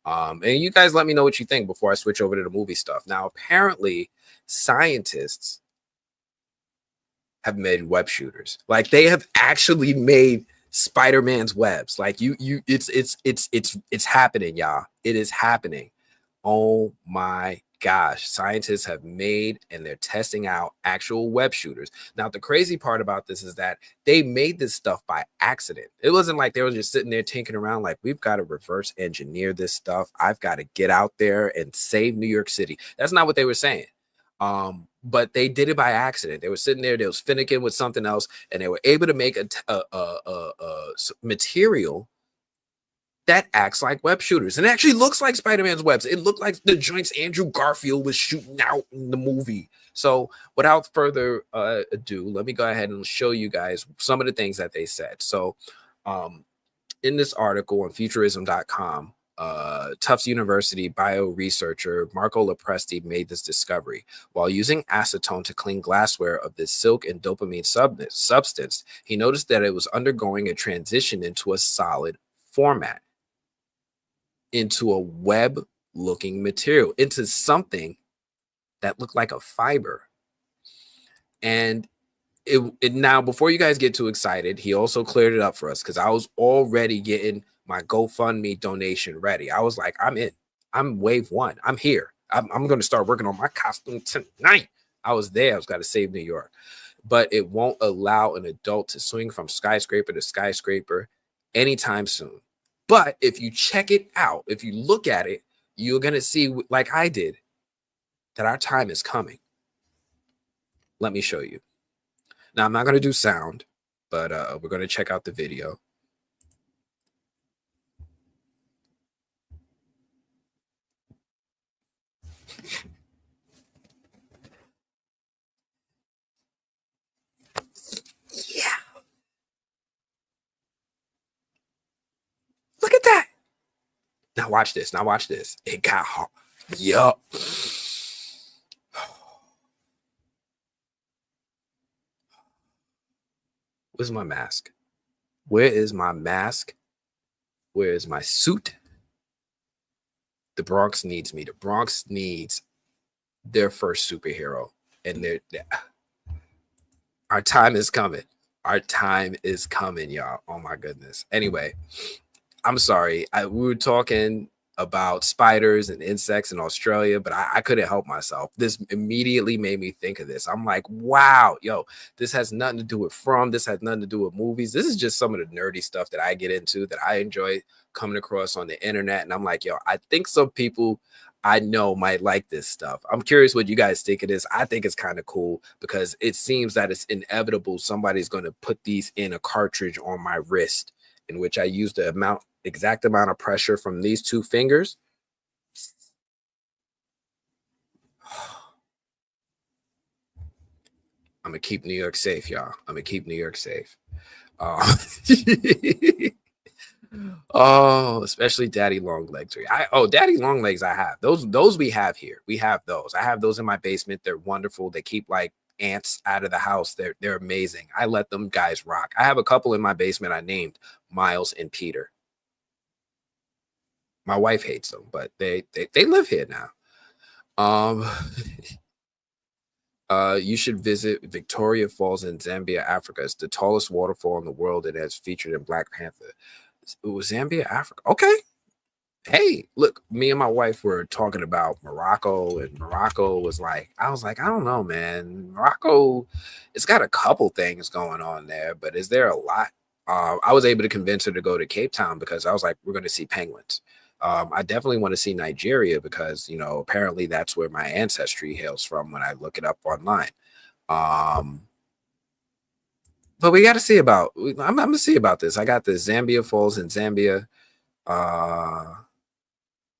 And you guys let me know what you think before I switch over to the movie stuff. Now, apparently, scientists have made web shooters. Like they have actually made Spider-Man's webs. Like it's happening, y'all. It is happening. Oh my gosh. Scientists have made and they're testing out actual web shooters. Now, the crazy part about this is that they made this stuff by accident. It wasn't like they were just sitting there tinkering around like, we've got to reverse engineer this stuff. I've got to get out there and save New York City. That's not what they were saying. But they did it by accident. They were sitting there, they was finicking with something else, and they were able to make a material that acts like web shooters and it actually looks like Spider-Man's webs. It looked like the joints Andrew Garfield was shooting out in the movie. So without further ado, let me go ahead and show you guys some of the things that they said. So in this article on futurism.com, Tufts University bio researcher Marco Lopresti made this discovery. While using acetone to clean glassware of this silk and dopamine substance, he noticed that it was undergoing a transition into a solid format, into a web looking material, into something that looked like a fiber. And it now, before you guys get too excited, he also cleared it up for us because I was already getting my GoFundMe donation ready. I was like, I'm in. I'm wave one. I'm here. I'm going to start working on my costume tonight. I was there. I was got to save New York. But it won't allow an adult to swing from skyscraper to skyscraper anytime soon. But if you check it out, if you look at it, you're going to see, like I did, that our time is coming. Let me show you. Now, I'm not going to do sound, but we're going to check out the video. Yeah. Look at that. Now watch this. Now watch this. It got hot. Yup. Where's my mask? Where is my mask? Where is my suit? The Bronx needs me. The Bronx needs their first superhero. And our time is coming. Our time is coming, y'all. Oh my goodness. Anyway, I'm sorry. We were talking about spiders and insects in Australia, but I couldn't help myself. This immediately made me think of this. I'm like, wow, yo, this has nothing to do with From. This has nothing to do with movies. This is just some of the nerdy stuff that I get into that I enjoy coming across on the internet. And I'm like, yo, I think some people I know might like this stuff. I'm curious what you guys think of this. I think it's kind of cool because it seems that it's inevitable somebody's going to put these in a cartridge on my wrist, in which I use the exact amount of pressure from these two fingers. I'm gonna keep New York safe, y'all. I'm gonna keep New York safe. Uh, oh, especially daddy long legs. Daddy long legs. I have those. We have here. We have those. I have those in my basement. They're wonderful. They keep like ants out of the house. They're amazing. I let them guys rock. I have a couple in my basement. I named Miles and Peter. My wife hates them, but they live here now. Um, you should visit Victoria Falls in Zambia, Africa. It's the tallest waterfall in the world and has featured in Black Panther. It was Zambia, Africa. Okay. Hey, look, me and my wife were talking about Morocco, and Morocco was like, I was like, I don't know, man. Morocco, it's got a couple things going on there, but is there a lot? I was able to convince her to go to Cape Town because I was like, we're going to see penguins. I definitely want to see Nigeria because, apparently that's where my ancestry hails from when I look it up online. But we got to see about, I'm going to see about this. I got the Zambia Falls in Zambia.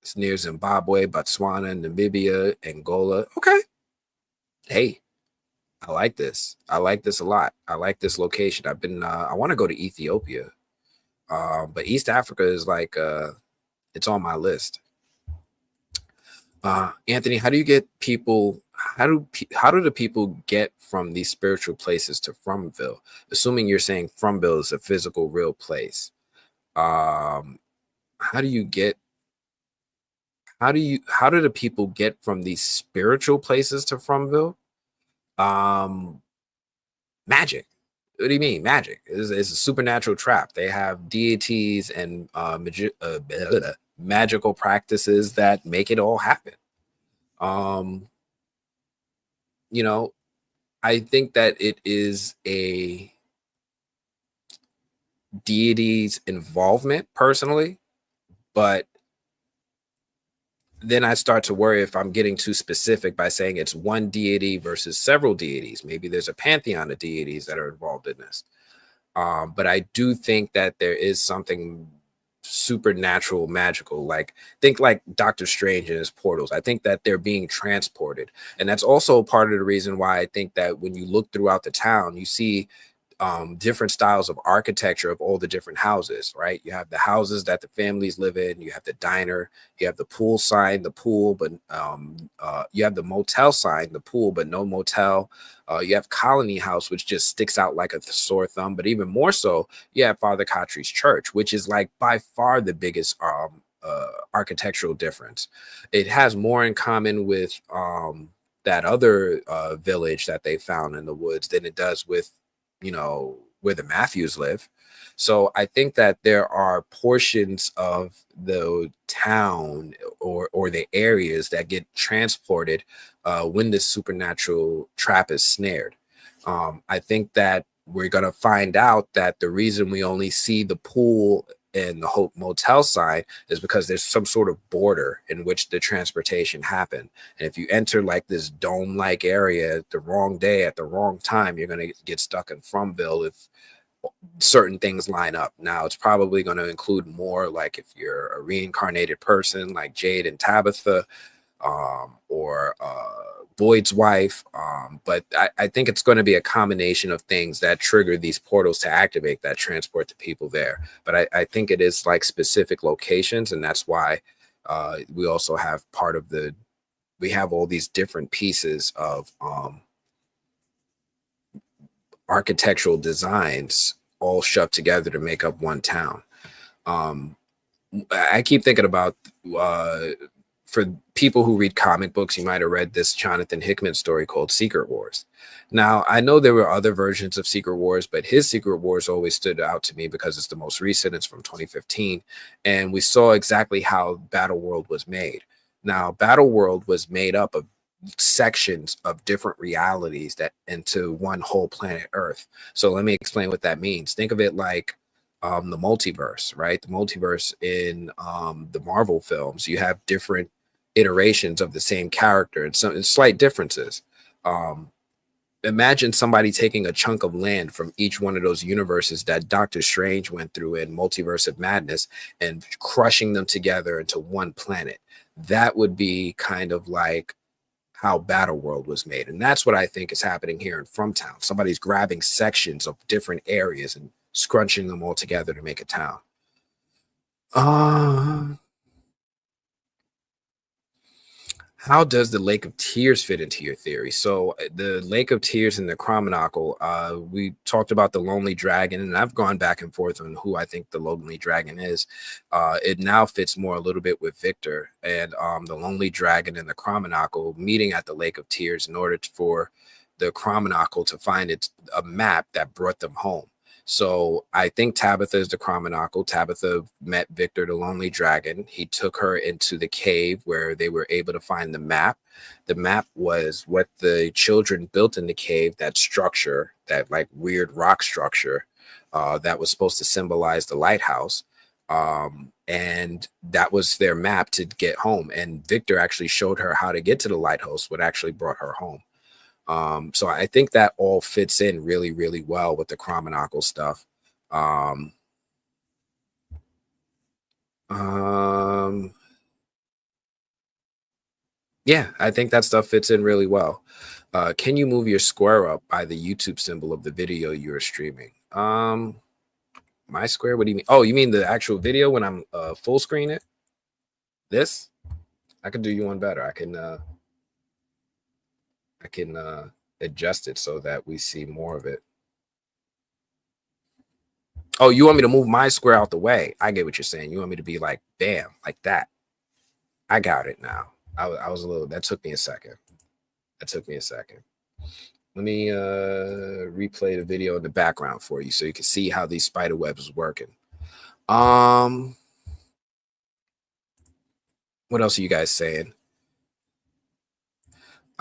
It's near Zimbabwe, Botswana, Namibia, Angola. Okay. Hey, I like this. I like this a lot. I like this location. I want to go to Ethiopia. But East Africa is like, it's on my list. Anthony, how do you get people? How do the people get from these spiritual places to Fromville? Assuming you're saying Fromville is a physical, real place. How do you get? How do the people get from these spiritual places to Fromville? Magic. What do you mean magic? It's a supernatural trap. They have deities and magical practices that make it all happen. You know, I think that it is a deity's involvement personally, but then I start to worry if I'm getting too specific by saying it's one deity versus several deities. Maybe there's a pantheon of deities that are involved in this. But I do think that there is something supernatural, magical, like think like Doctor Strange and his portals. I think that they're being transported. And that's also part of the reason why I think that when you look throughout the town, you see different styles of architecture of all the different houses, right? You have the houses that the families live in, you have the diner, you have the pool sign, the pool, but you have the motel sign, the pool, but no motel. You have Colony House, which just sticks out like a sore thumb, but even more so, you have Father Cautry's church, which is like by far the biggest architectural difference. It has more in common with that other village that they found in the woods than it does with where the Matthews live. So I think that there are portions of the town or the areas that get transported when the supernatural trap is snared. I think that we're going to find out that the reason we only see the pool and the Hope Motel sign is because there's some sort of border in which the transportation happened. And if you enter like this dome-like area at the wrong day at the wrong time, you're going to get stuck in Fromville if certain things line up. Now, it's probably going to include more like if you're a reincarnated person like Jade and Tabitha, or Boyd's wife. But I think it's going to be a combination of things that trigger these portals to activate that transport the people there. But I think it is like specific locations, and that's why we also have we have all these different pieces of architectural designs all shoved together to make up one town. I keep thinking about for people who read comic books, you might have read this Jonathan Hickman story called Secret Wars. Now, I know there were other versions of Secret Wars, but his Secret Wars always stood out to me because it's the most recent. It's from 2015. And we saw exactly how Battle World was made. Now, Battle World was made up of sections of different realities that into one whole planet Earth. So let me explain what that means. Think of it like the multiverse, right? The multiverse in the Marvel films, you have different iterations of the same character and some slight differences. Um, Imagine somebody taking a chunk of land from each one of those universes that Doctor Strange went through in Multiverse of Madness and crushing them together into one planet. That would be kind of like how Battle World was made. And that's what I think is happening here in Fromtown. Somebody's grabbing sections of different areas and scrunching them all together to make a town. How does the Lake of Tears fit into your theory? So the Lake of Tears and the Chromonacle, we talked about the Lonely Dragon, and I've gone back and forth on who I think the Lonely Dragon is. It now fits more a little bit with Victor and the Lonely Dragon and the Chromonacle meeting at the Lake of Tears in order for the Chromonacle to find a map that brought them home. So I think Tabitha is the Chromonacle. Tabitha met Victor, the Lonely Dragon. He took her into the cave where they were able to find the map. The map was what the children built in the cave, that structure, that like weird rock structure that was supposed to symbolize the lighthouse. And that was their map to get home. And Victor actually showed her how to get to the lighthouse, what actually brought her home. So I think that all fits in really, really well with the Chromonacle stuff. Yeah, I think that stuff fits in really well. Can you move your square up by the YouTube symbol of the video you are streaming? My square? What do you mean? Oh, you mean the actual video when I'm full screen it? This? I can do you one better. I can adjust it so that we see more of it. Oh, you want me to move my square out the way? I get what you're saying. You want me to be like, bam, like that. I got it now. I was a little, that took me a second. Let me replay the video in the background for you so you can see how these spider webs is working. What else are you guys saying?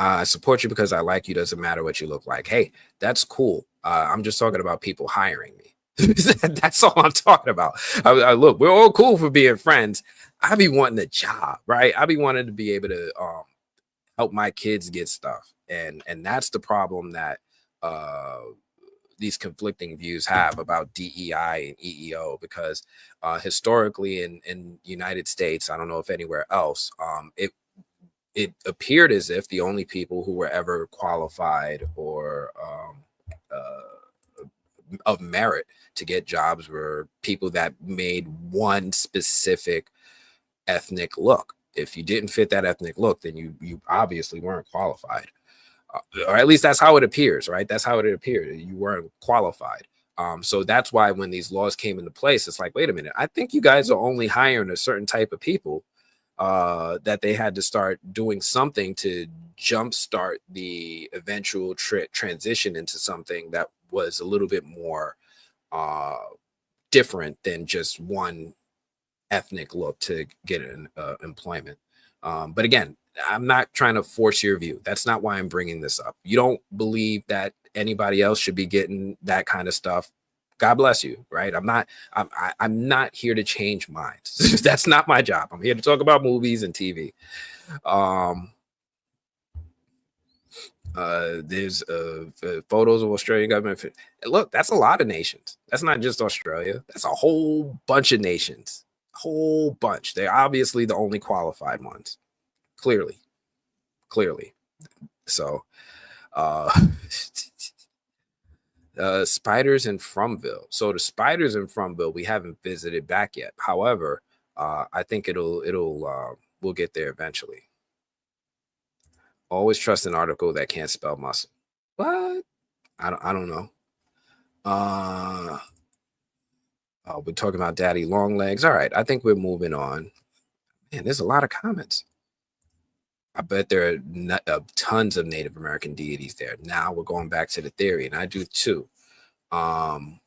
I support you because I like you. Doesn't matter what you look like. Hey, that's cool. I'm just talking about people hiring me. That's all I'm talking about. Look, we're all cool for being friends. I be wanting a job, right? I be wanting to be able to help my kids get stuff, and that's the problem that these conflicting views have about DEI and EEO, because historically in United States, I don't know if anywhere else, it appeared as if the only people who were ever qualified or of merit to get jobs were people that made one specific ethnic look. If you didn't fit that ethnic look, then you obviously weren't qualified, or at least that's how it appears, right? That's how it appeared. You weren't qualified. So that's why when these laws came into place, it's like, wait a minute, I think you guys are only hiring a certain type of people, that they had to start doing something to jumpstart the eventual transition into something that was a little bit more different than just one ethnic look to get an employment. But again, I'm not trying to force your view. That's not why I'm bringing this up. You don't believe that anybody else should be getting that kind of stuff. God bless you, right? I'm not here to change minds. That's not my job. I'm here to talk about movies and TV. There's photos of Australian government. Look, that's a lot of nations. That's not just Australia. That's a whole bunch of nations. Whole bunch. They're obviously the only qualified ones. Clearly. So spiders in Fromville. So the spiders in Fromville, we haven't visited back yet. However, I think we'll get there eventually. Always trust an article that can't spell muscle. What? I don't know. We're talking about daddy long legs. All right, I think we're moving on. Man, there's a lot of comments. I bet there are tons of Native American deities there. Now we're going back to the theory, and I do too. Um,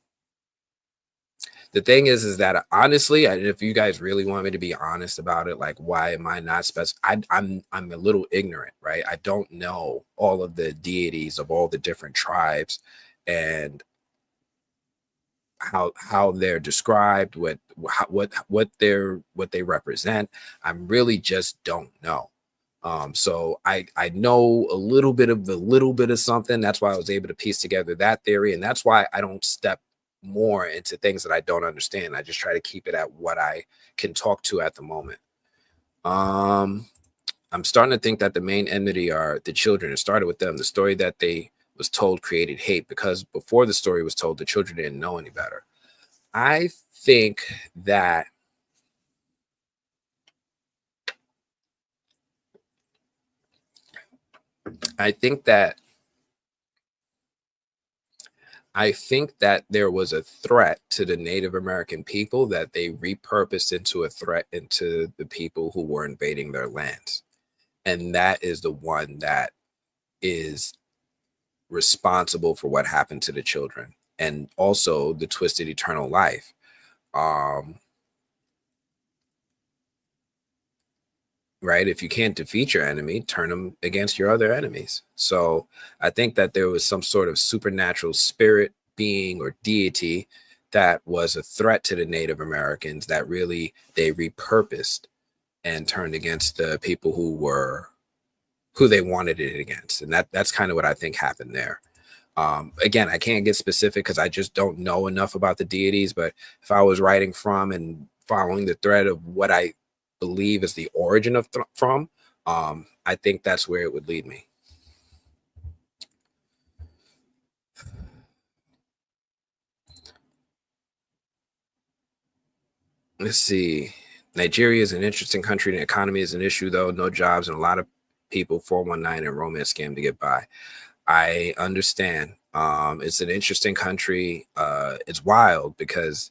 the thing is that honestly, if you guys really want me to be honest about it, like why am I not I'm a little ignorant, right? I don't know all of the deities of all the different tribes, and how they're described, what they represent. I really just don't know. So I know a little bit of something. That's why I was able to piece together that theory, and that's why I don't step more into things that I don't understand. I just try to keep it at what I can talk to at the moment. I'm starting to think that the main enmity are the children. It started with them. The story that they was told created hate because before the story was told, the children didn't know any better. I think that I think that I think that there was a threat to the Native American people that they repurposed into a threat into the people who were invading their lands. And that is the one that is responsible for what happened to the children and also the twisted eternal life. Um, right? If you can't defeat your enemy, turn them against your other enemies. So I think that there was some sort of supernatural spirit, being, or deity that was a threat to the Native Americans that really they repurposed and turned against the people who they wanted it against. And that's kind of what I think happened there. Again, I can't get specific because I just don't know enough about the deities, but if I was writing from and following the thread of what I believe is the origin of from, I think that's where it would lead me. Let's see. Nigeria is an interesting country. The economy is an issue, though. No jobs and a lot of people 419 and romance scam to get by. I understand. It's an interesting country. It's wild because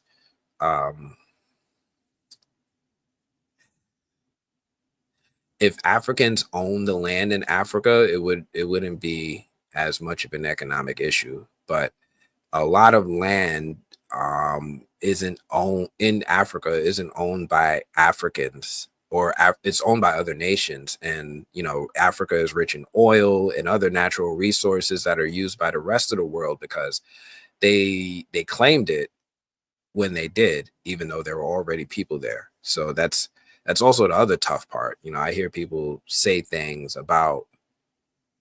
if Africans own the land in Africa, it wouldn't be as much of an economic issue. But a lot of land isn't owned in Africa, isn't owned by Africans, or it's owned by other nations. And you know, Africa is rich in oil and other natural resources that are used by the rest of the world because they claimed it when they did, even though there were already people there. So that's also the other tough part. You know, I hear people say things about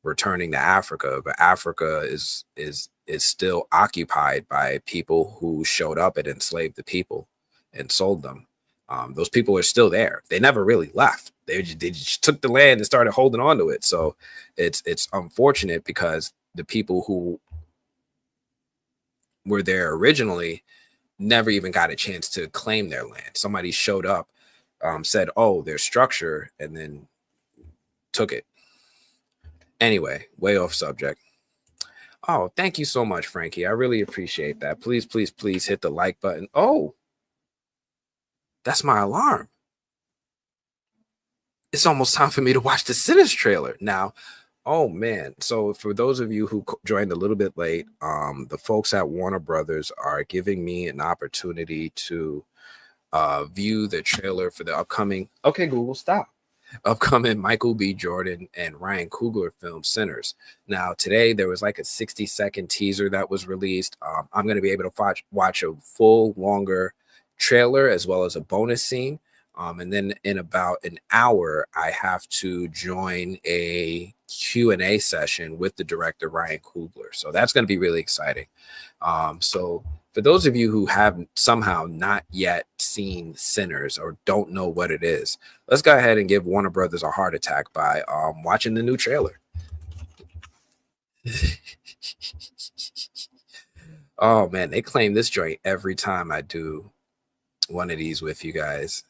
returning to Africa, but Africa is still occupied by people who showed up and enslaved the people and sold them. Those people are still there. They never really left. They just took the land and started holding on to it. So it's unfortunate because the people who were there originally never even got a chance to claim their land. Somebody showed up, said, "Oh, there's structure," and then took it. Anyway, way off subject. Oh, thank you so much, Frankie. I really appreciate that. Please, please, please hit the like button. Oh, that's my alarm. It's almost time for me to watch the Sinners trailer now. Oh man! So for those of you who joined a little bit late, the folks at Warner Brothers are giving me an opportunity to view the trailer for the upcoming. Okay, Google, stop. Upcoming Michael B. Jordan and Ryan Coogler film Sinners. Now, today there was like a 60-second teaser that was released. I'm going to be able to watch a full, longer trailer as well as a bonus scene. And then in about an hour, I have to join a Q&A session with the director, Ryan Coogler. So that's going to be really exciting. So for those of you who have somehow not yet seen Sinners or don't know what it is, let's go ahead and give Warner Brothers a heart attack by watching the new trailer. Oh man, they claim this joint every time I do one of these with you guys.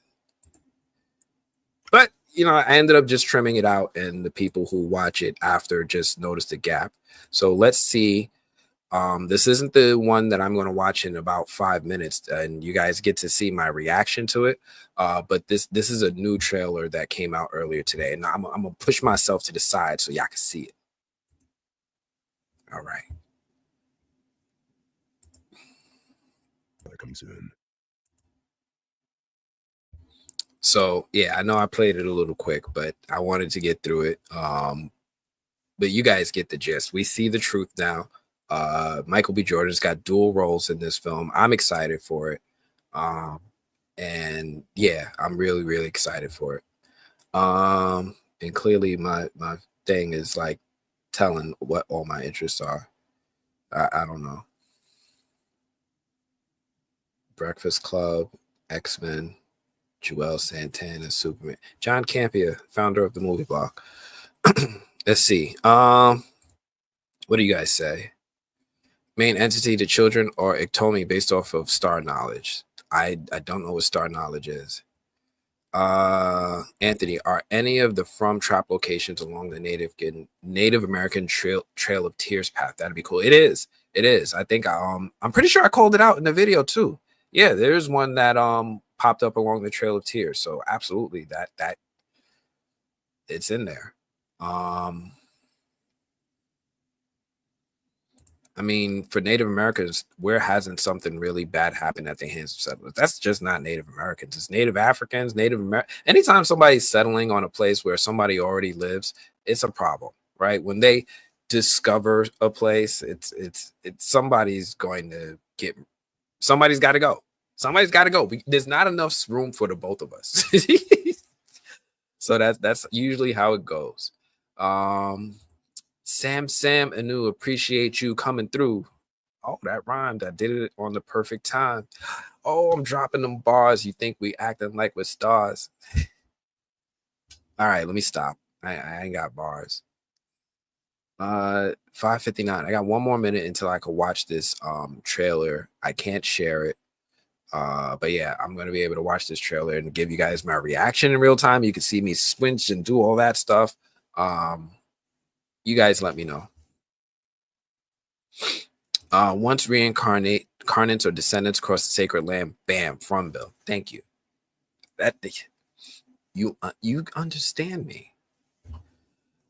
But you know, I ended up just trimming it out, and the people who watch it after just noticed the gap. So let's see This isn't the one that I'm going to watch in about 5 minutes, and you guys get to see my reaction to it. But this is a new trailer that came out earlier today, and I'm gonna push myself to the side so y'all can see it. All right. Coming soon. So yeah, I know I played it a little quick, but I wanted to get through it. But you guys get the gist. We see the truth now. Michael B. Jordan's got dual roles in this film. I'm excited for it. And yeah, I'm really, really excited for it. And clearly my thing is like telling what all my interests are. I don't know. Breakfast Club, X-Men, Joel Santana, Superman. John Campea, founder of the Movie Block. Let's see. What do you guys say? Main entity to children or Iktomi based off of star knowledge? I don't know what star knowledge is. Anthony, are any of the From Trap locations along the Native American Trail of Tears path? That'd be cool. It is. It is. I think I'm pretty sure I called it out in the video too. Yeah, there's one that popped up along the Trail of Tears. So absolutely that it's in there. I mean, for Native Americans, where hasn't something really bad happened at the hands of settlers? That's just not Native Americans. It's Native Africans, Native American. Anytime somebody's settling on a place where somebody already lives, it's a problem, right? When they discover a place, it's somebody's going to get. Somebody's got to go. Somebody's got to go. There's not enough room for the both of us. So that's usually how it goes. Sam Anu, appreciate you coming through. Oh, that rhymed. I did it on the perfect time. Oh, I'm dropping them bars. You think we acting like we're stars? All right, let me stop. I ain't got bars. 5:59. I got 1 more minute until I can watch this trailer. I can't share it. But yeah, I'm gonna be able to watch this trailer and give you guys my reaction in real time. You can see me swinch and do all that stuff. You guys let me know. Once incarnates or descendants cross the sacred land, bam, from Bill. Thank you. That you understand me.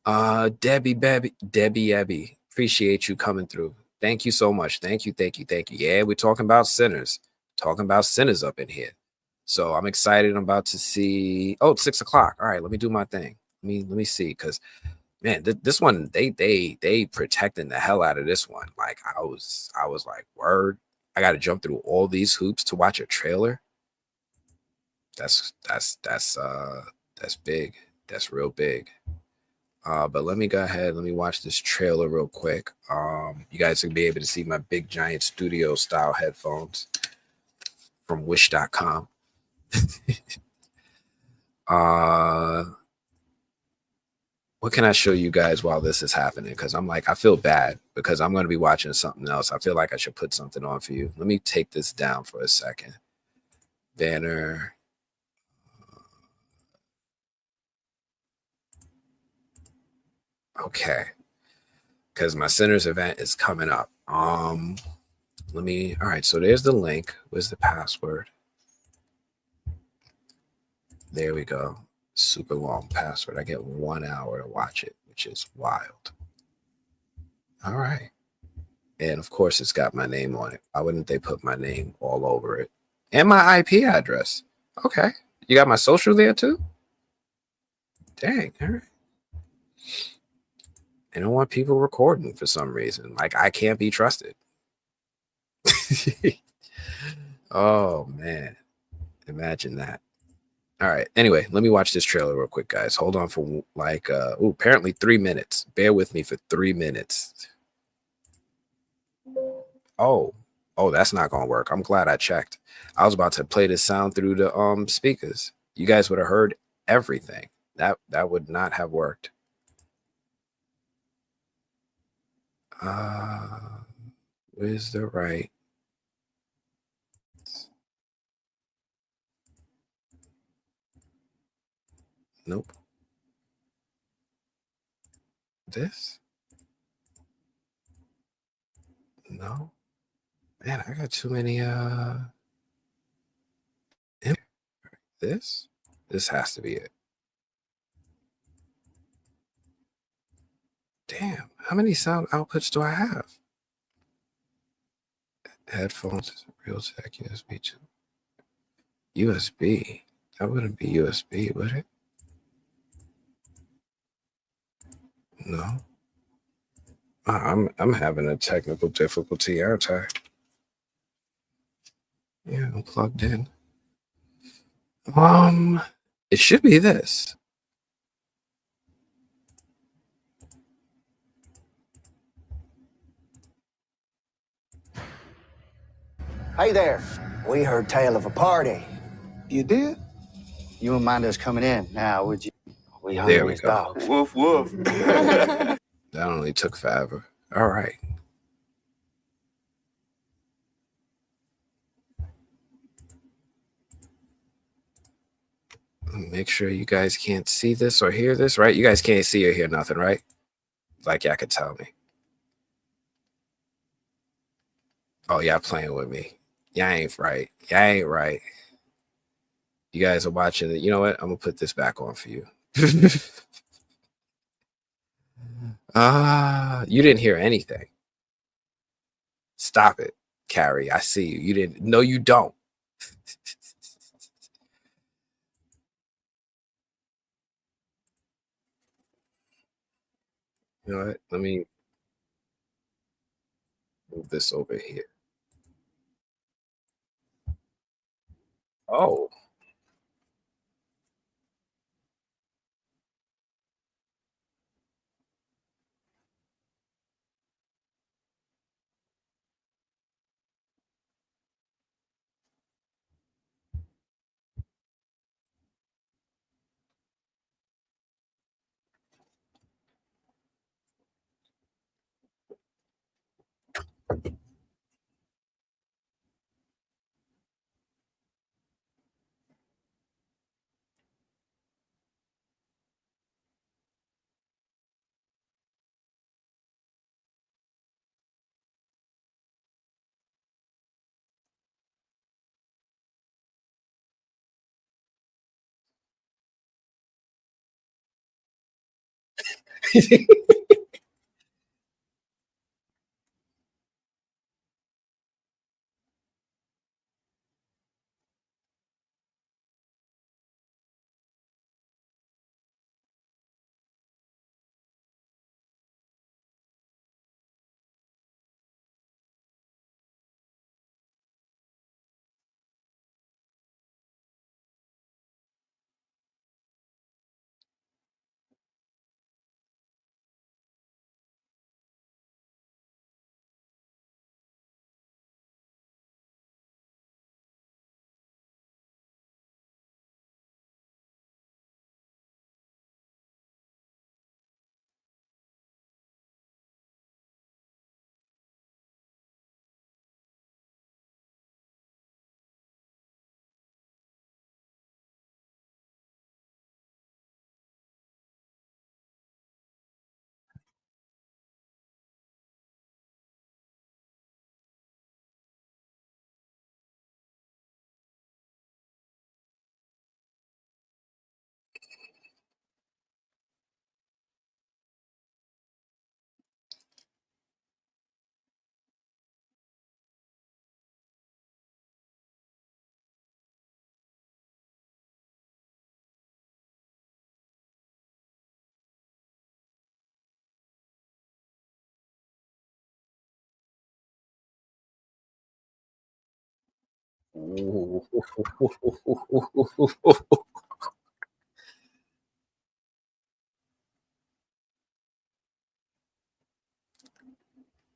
Debbie Ebby, appreciate you coming through. Thank you so much. Thank you. Yeah, we're talking about sinners. Talking about sinners up in here. So I'm excited. I'm about to see. Oh, it's 6 o'clock. All right, let me do my thing. Let me see, because man, this one they protecting the hell out of this one. Like I was like, word, I got to jump through all these hoops to watch a trailer. That's big. That's real big. But let me go ahead. Let me watch this trailer real quick. You guys will be able to see my big giant studio style headphones from wish.com. What can I show you guys while this is happening? Because I'm like, I feel bad because I'm going to be watching something else. I feel like I should put something on for you. Let me take this down for a second. Banner. Okay. Because my Sinners event is coming up. All right, so there's the link. Where's the password? There we go. Super long password. I get 1 hour to watch it, which is wild. All right. And of course, it's got my name on it. Why wouldn't they put my name all over it? And my IP address. Okay. You got my social there too? Dang. All right. I don't want people recording for some reason. Like, I can't be trusted. Oh, man. Imagine that. All right. Anyway, let me watch this trailer real quick, guys. Hold on for like, apparently 3 minutes. Bear with me for 3 minutes. Oh, that's not gonna work. I'm glad I checked. I was about to play this sound through the speakers. You guys would have heard everything. That would not have worked. Where's the right? Nope. This? No. Man, I got too many this. This has to be it. Damn, how many sound outputs do I have? Headphones, Realtek, USB 2. USB. That wouldn't be USB, would it? No. I'm having a technical difficulty, aren't I? Yeah, I'm plugged in. It should be this. Hey there. We heard tale of a party. You did? You wouldn't mind us coming in now, would you? We There hungry we as go. dogs. Woof, woof. That only took forever. All right. Make sure you guys can't see this or hear this, right? You guys can't see or hear nothing, right? Like y'all could tell me. Oh, y'all playing with me. Y'all ain't right. Y'all ain't right. You guys are watching it. You know what? I'm gonna put this back on for you. You didn't hear anything. Stop it, Carrie. I see you. You didn't. No, you don't. You know what? Let me move this over here. Oh,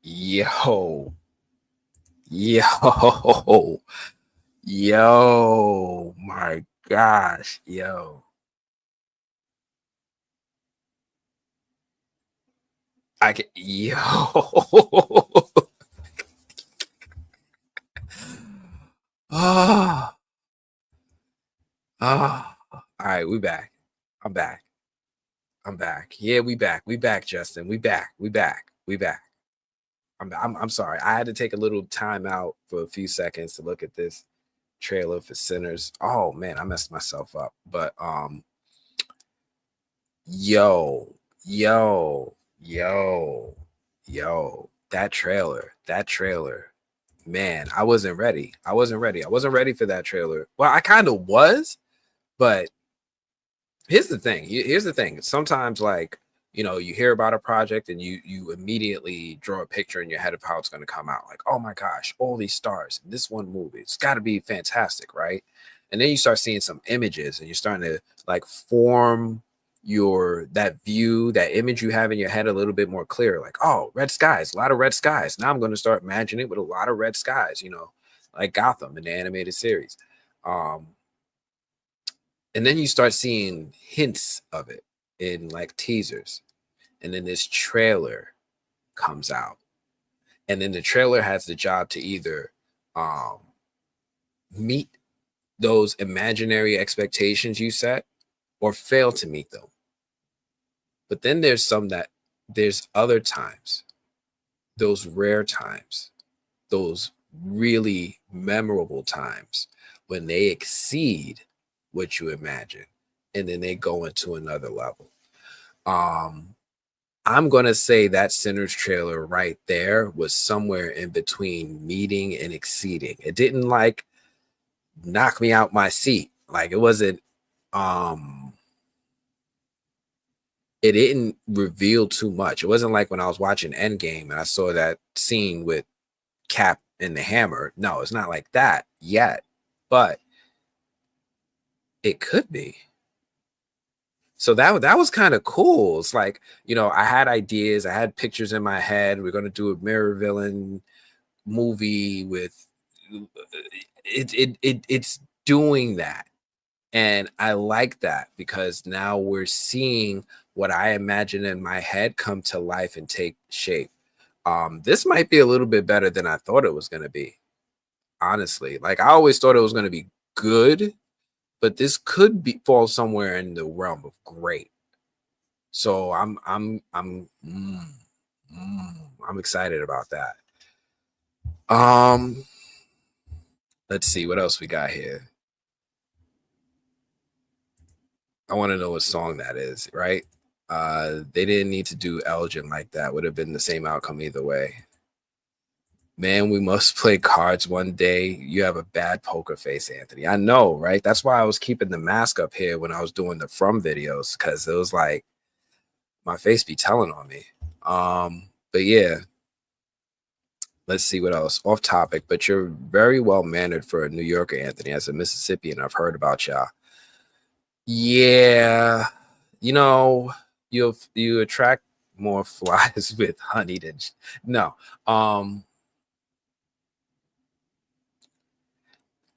yo, yo, yo, my gosh, yo. I can, yo. Ah, ah. All right, we back. I'm back. I'm back. Yeah, we back. We back, Justin. We back. We back. We back. I'm sorry. I had to take a little time out for a few seconds to look at this trailer for Sinners. Oh man, I messed myself up. But yo, yo, yo, yo, that trailer. Man, I wasn't ready. I wasn't ready for that trailer. Well, I kind of was, but here's the thing. Here's the thing. Sometimes, like, you hear about a project and you immediately draw a picture in your head of how it's going to come out. Like, oh my gosh, all these stars in this one movie. It's got to be fantastic, right? And then you start seeing some images and you're starting to like form that image you have in your head a little bit more clear. Like, oh, red skies, a lot of red skies. Now I'm going to start imagining it with a lot of red skies, like Gotham in the animated series. And then you start seeing hints of it in like teasers. And then this trailer comes out. And then the trailer has the job to either meet those imaginary expectations you set or fail to meet them. But then there's other times, those rare times, those really memorable times when they exceed what you imagine and then they go into another level. I'm going to say that Sinners trailer right there was somewhere in between meeting and exceeding. It didn't like knock me out my seat. Like it wasn't, it didn't reveal too much. It wasn't like when I was watching Endgame and I saw that scene with Cap and the hammer. No, it's not like that yet, but it could be. So that was kind of cool. It's like, I had ideas, I had pictures in my head. We're going to do a mirror villain movie with it's doing that. And I like that because now we're seeing what I imagine in my head come to life and take shape. This might be a little bit better than I thought it was going to be. Honestly, like I always thought it was going to be good, but this could fall somewhere in the realm of great. So I'm excited about that. Let's see what else we got here. I want to know what song that is, right? They didn't need to do Elgin like that. Would have been the same outcome either way. Man, we must play cards one day. You have a bad poker face, Anthony. I know, right? That's why I was keeping the mask up here when I was doing the From videos, because it was like my face be telling on me. But yeah, let's see what else. Off topic, but you're very well mannered for a New Yorker, Anthony. As a Mississippian, I've heard about y'all. Yeah, you attract more flies with honey than no.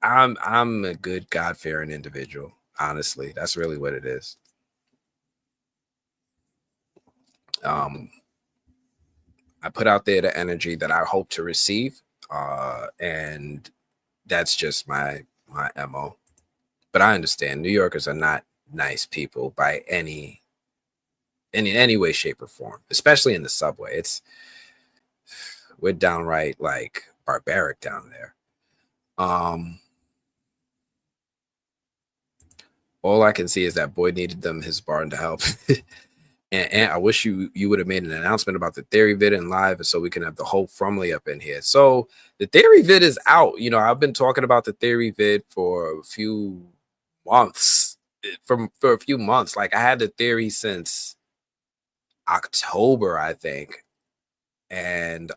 I'm a good God-fearing individual. Honestly, that's really what it is. I put out there the energy that I hope to receive, and that's just my MO. But I understand New Yorkers are not nice people by any way, shape, or form, especially in the subway. We're downright like barbaric down there. All I can see is that Boyd needed them his barn to help. And I wish you would have made an announcement about the theory vid and live, so we can have the whole Frumley up in here. So the theory vid is out. I've been talking about the theory vid for a few months. For a few months. Like I had the theory since October, I think. And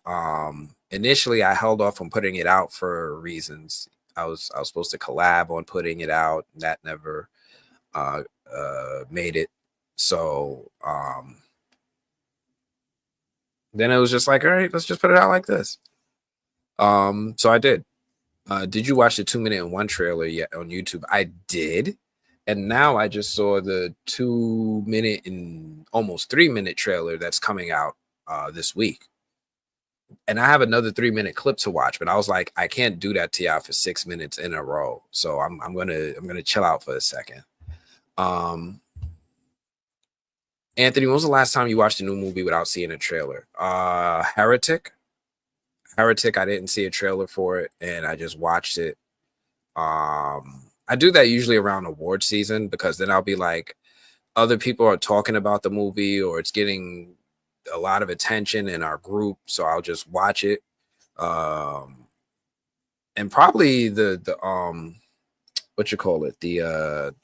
initially I held off on putting it out for reasons. I was supposed to collab on putting it out. That never made it. So then it was just like, all right, let's just put it out like this. So I did. Did you watch the 2-minute and 1 trailer yet on YouTube? I did. And now I just saw the 2-minute and almost 3-minute trailer that's coming out this week. And I have another 3-minute clip to watch, but I was like, I can't do that to y'all for 6 minutes in a row. So I'm gonna chill out for a second. Anthony, when was the last time you watched a new movie without seeing a trailer? Heretic. Heretic, I didn't see a trailer for it, and I just watched it. I do that usually around award season because then I'll be like, other people are talking about the movie or it's getting a lot of attention in our group, so I'll just watch it. And probably the what you call it, the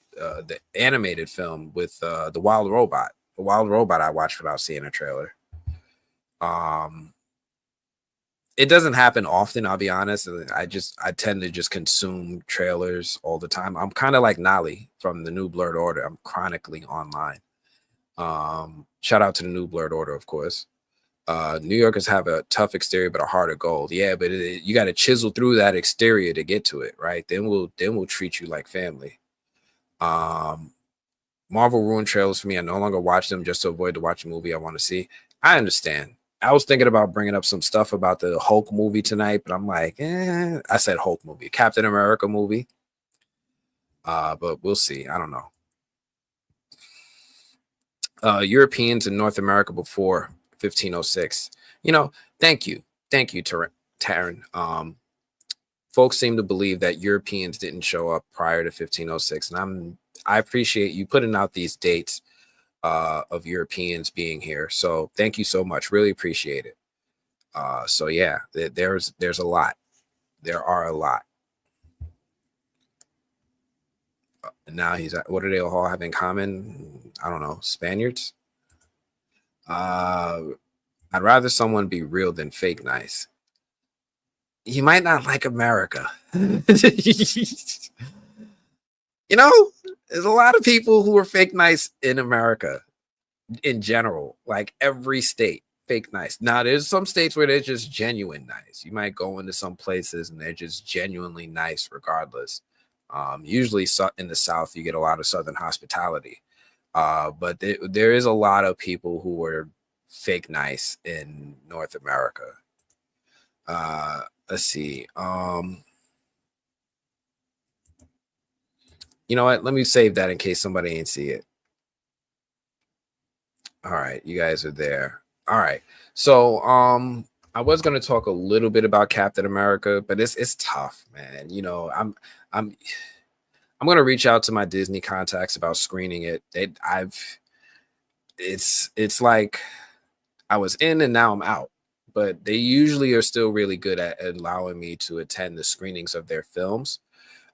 animated film with the Wild Robot. The Wild Robot I watched without seeing a trailer. It doesn't happen often, I'll be honest. I tend to just consume trailers all the time. I'm kind of like Nolly from the New Blurred Order. I'm chronically online. Shout out to the New Blurred Order, of course. New Yorkers have a tough exterior but a heart of gold. Yeah, but you got to chisel through that exterior to get to it, right? Then we'll treat you like family. Marvel ruined trailers for me. I no longer watch them just to avoid to watch a movie I want to see. I understand. I was thinking about bringing up some stuff about the Hulk movie tonight, but I'm like, I said Hulk movie, Captain America movie. But we'll see. I don't know. Europeans in North America before 1506. Thank you, Taryn. Folks seem to believe that Europeans didn't show up prior to 1506, and I appreciate you putting out these dates of Europeans being here. So thank you so much. Really appreciate it. So yeah, there's a lot. There are a lot. And now what do they all have in common? I don't know. Spaniards. I'd rather someone be real than fake nice. You might not like America. There's a lot of people who are fake nice in America in general, like every state, fake nice. Now, there's some states where they're just genuine nice. You might go into some places and they're just genuinely nice regardless. Usually in the South, you get a lot of Southern hospitality. But there is a lot of people who are fake nice in North America. Let's see. You know what? Let me save that in case somebody ain't see it. All right, you guys are there. All right. So I was gonna talk a little bit about Captain America, but it's tough, man. I'm gonna reach out to my Disney contacts about screening it. It's like I was in and now I'm out. But they usually are still really good at allowing me to attend the screenings of their films.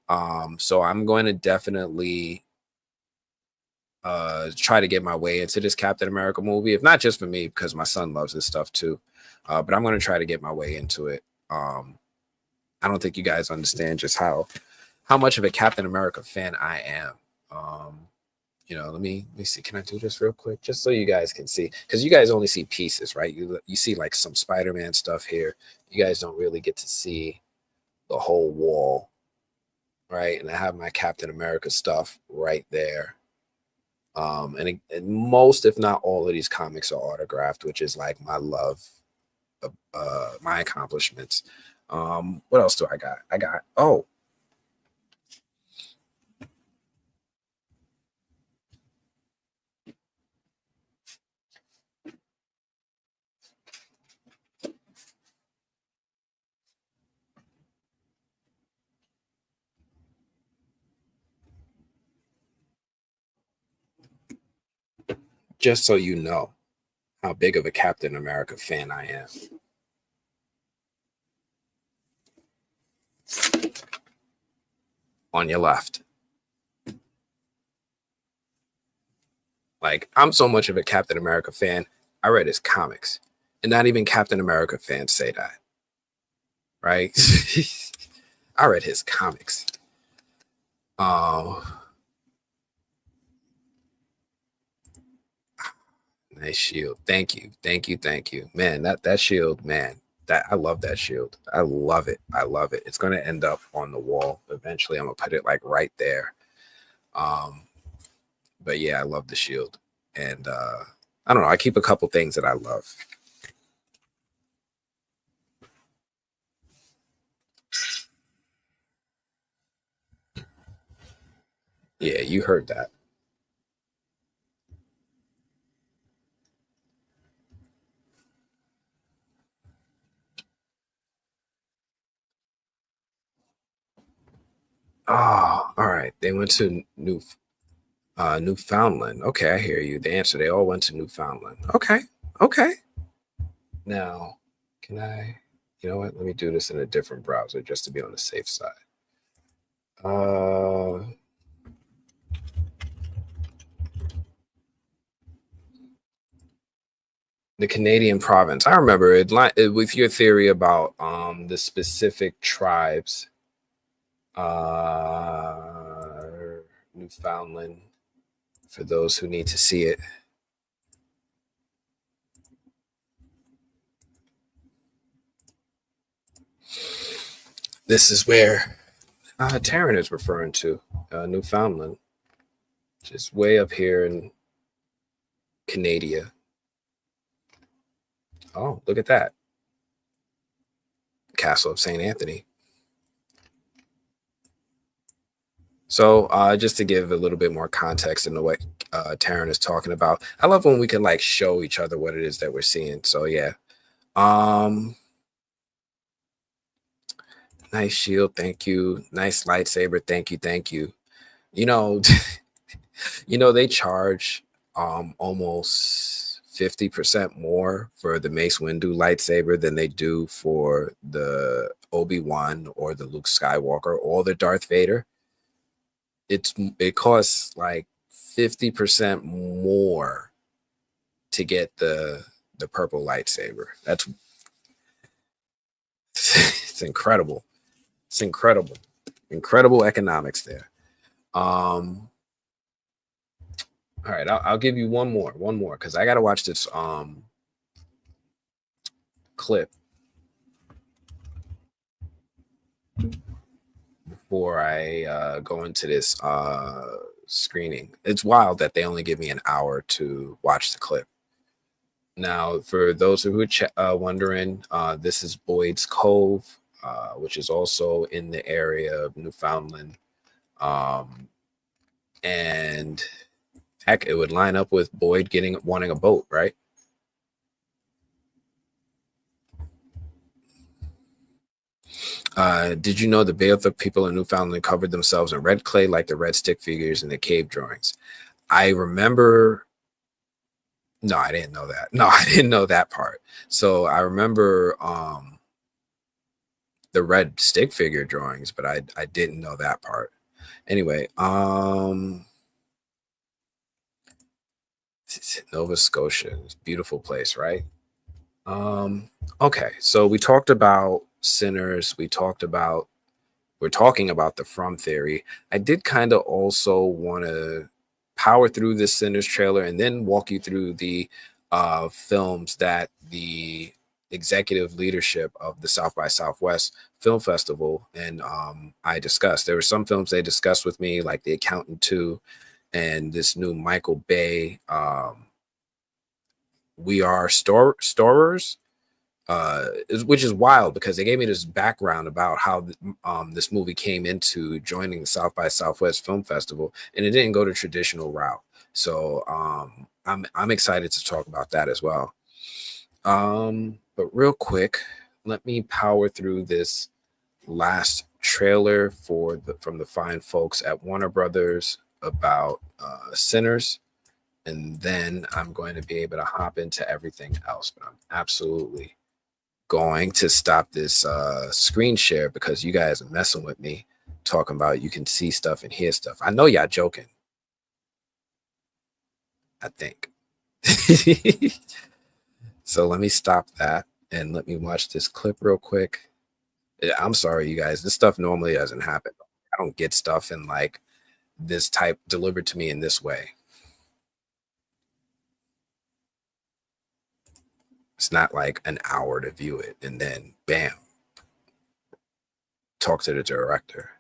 So I'm going to definitely try to get my way into this Captain America movie, if not just for me, because my son loves this stuff too. But I'm going to try to get my way into it. I don't think you guys understand just how much of a Captain America fan I am. Let me see. Can I do this real quick just so you guys can see? Because you guys only see pieces, right? You see like some Spider-Man stuff here. You guys don't really get to see the whole wall, right? And I have my Captain America stuff right there. And most, if not all, of these comics are autographed, which is like my love, my accomplishments. What else do I got? Just so you know how big of a Captain America fan I am. On your left. Like, I'm so much of a Captain America fan, I read his comics. And not even Captain America fans say that. Right? I read his comics. Oh. Nice shield. Thank you. Man, that shield, man. That I love that shield. I love it. It's gonna end up on the wall. Eventually, I'm gonna put it like right there. But yeah, I love the shield. And I don't know, I keep a couple things that I love. Yeah, you heard that. Oh, all right. They went to Newfoundland. Okay, I hear you. The answer, they all went to Newfoundland. Okay. Okay. Now, can I, you know what? Let me do this in a different browser just to be on the safe side. Uh, the Canadian province. I remember with your theory about the specific tribes. Uh, Newfoundland. For those who need to see it. This is where Taryn is referring to, Newfoundland, just way up here in Canada. Oh, look at that. Castle of St. Anthony. So just to give a little bit more context into what Taryn is talking about, I love when we can like show each other what it is that we're seeing. So yeah. Nice shield, thank you. Nice lightsaber, thank you, thank you. You know, they charge almost 50% more for the Mace Windu lightsaber than they do for the Obi-Wan or the Luke Skywalker or the Darth Vader. It costs like 50% more to get the purple lightsaber. That's it's incredible. It's incredible. Incredible economics there. All right, I'll give you one more because I gotta watch this clip before I go into this screening. It's wild that they only give me an hour to watch the clip. Now, for those who are wondering, this is Boyd's Cove, which is also in the area of Newfoundland. And heck, it would line up with Boyd wanting a boat, right? Did you know the Beowulf people in Newfoundland covered themselves in red clay like the red stick figures in the cave drawings? I remember. No, I didn't know that. No, I didn't know that part. So I remember the red stick figure drawings, but I didn't know that part. Anyway, Nova Scotia, beautiful place, right? Okay, so we talked about Sinners. We're talking about the From theory. I did kind of also want to power through this Sinners trailer and then walk you through the films that the executive leadership of the South by Southwest Film Festival and I discussed. There were some films they discussed with me, like The Accountant 2 and this new Michael Bay We Are Storers, which is wild because they gave me this background about how this movie came into joining the South by Southwest Film Festival, and it didn't go the traditional route. So I'm excited to talk about that as well. But real quick, let me power through this last trailer from the fine folks at Warner Brothers about Sinners. And then I'm going to be able to hop into everything else. But I'm absolutely going to stop this screen share because you guys are messing with me, talking about you can see stuff and hear stuff. I know y'all joking. I think. So let me stop that and let me watch this clip real quick. I'm sorry, you guys. This stuff normally doesn't happen. I don't get stuff in like this type delivered to me in this way. It's not like an hour to view it and then bam, talk to the director.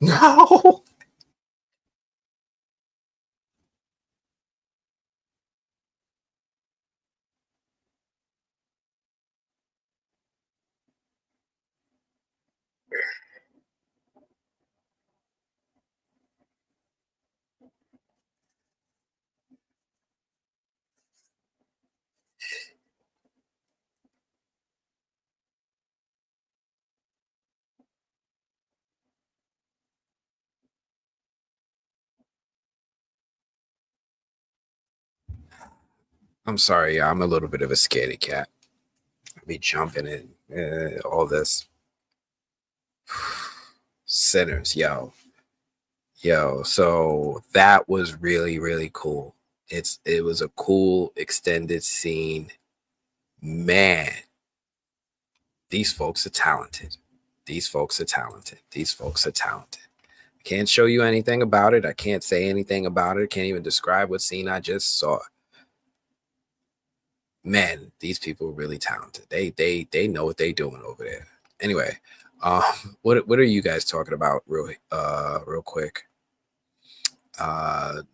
No. I'm sorry. Yeah, I'm a little bit of a scaredy cat. I be jumping in all this. Sinners, yo. So that was really, really cool. It was a cool extended scene. Man, these folks are talented. These folks are talented. These folks are talented. I can't show you anything about it. I can't say anything about it. I can't even describe what scene I just saw. Man, these people are really talented. They know what they're doing over there. Anyway, um, what are you guys talking about real quick?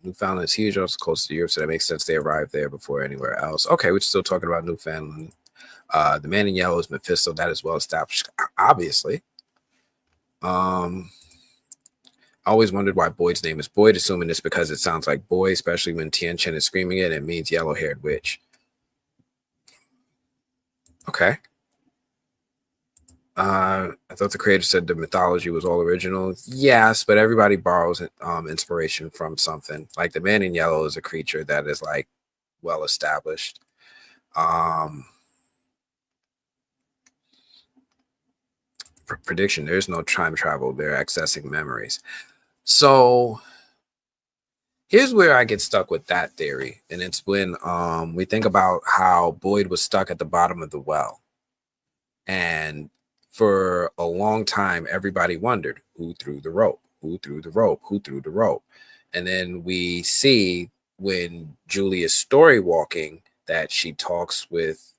Newfoundland is huge, also close to Europe, so that makes sense. They arrived there before anywhere else. Okay, we're still talking about Newfoundland. The man in yellow is Mephisto. That is well established, obviously. I always wondered why Boyd's name is Boyd, assuming it's because it sounds like boy, especially when Tien Chen is screaming it. It means yellow-haired witch. Okay. I thought the creator said the mythology was all original. Yes, but everybody borrows inspiration from something. Like the man in yellow is a creature that is like well established. Prediction: there's no time travel. They're accessing memories. So here's where I get stuck with that theory, and it's when we think about how Boyd was stuck at the bottom of the well, and for a long time, everybody wondered who threw the rope, who threw the rope, who threw the rope. And then we see when Julia's story walking that she talks with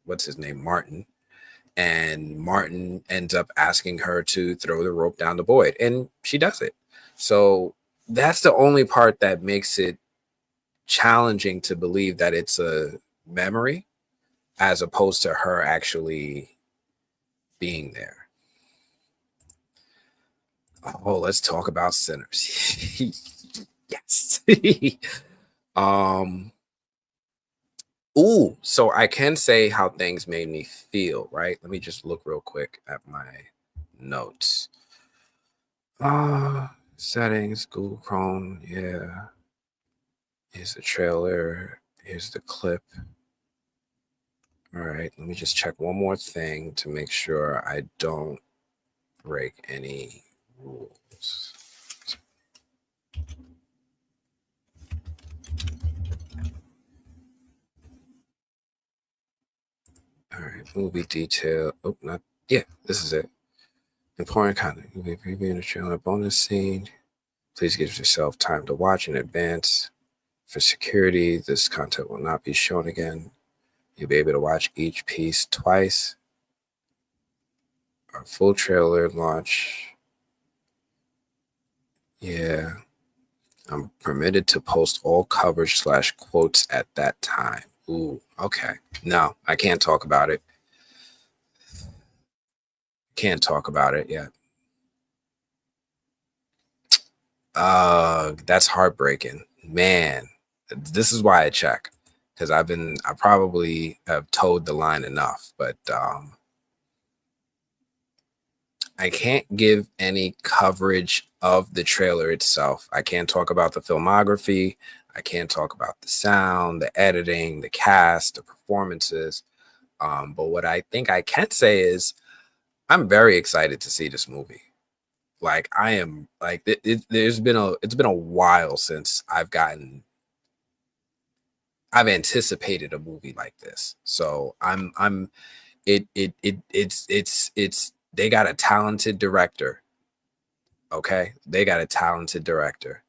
what's his name, Martin, and Martin ends up asking her to throw the rope down to Boyd, and she does it. So that's the only part that makes it challenging to believe that it's a memory as opposed to her actually being there. Oh, let's talk about Sinners. Yes. um Ooh, so I can say how things made me feel, right? Let me just look real quick at my notes. Settings, Google Chrome, yeah. Here's the trailer. Here's the clip. All right, let me just check one more thing to make sure I don't break any rules. All right, movie detail. Oh, not yeah. This is it. Important content. You'll be previewing the trailer bonus scene. Please give yourself time to watch in advance. For security, this content will not be shown again. You'll be able to watch each piece twice. Our full trailer launch. Yeah. I'm permitted to post all coverage / quotes at that time. Ooh, okay. No, I can't talk about it. Can't talk about it yet. That's heartbreaking. Man, this is why I check. Because I probably have towed the line enough, but I can't give any coverage of the trailer itself. I can't talk about the filmography. I can't talk about the sound, the editing, the cast, the performances. But what I think I can say is I'm very excited to see this movie. Like I am like it's been a while since I've anticipated a movie like this. So it's they got a talented director. Okay. They got a talented director.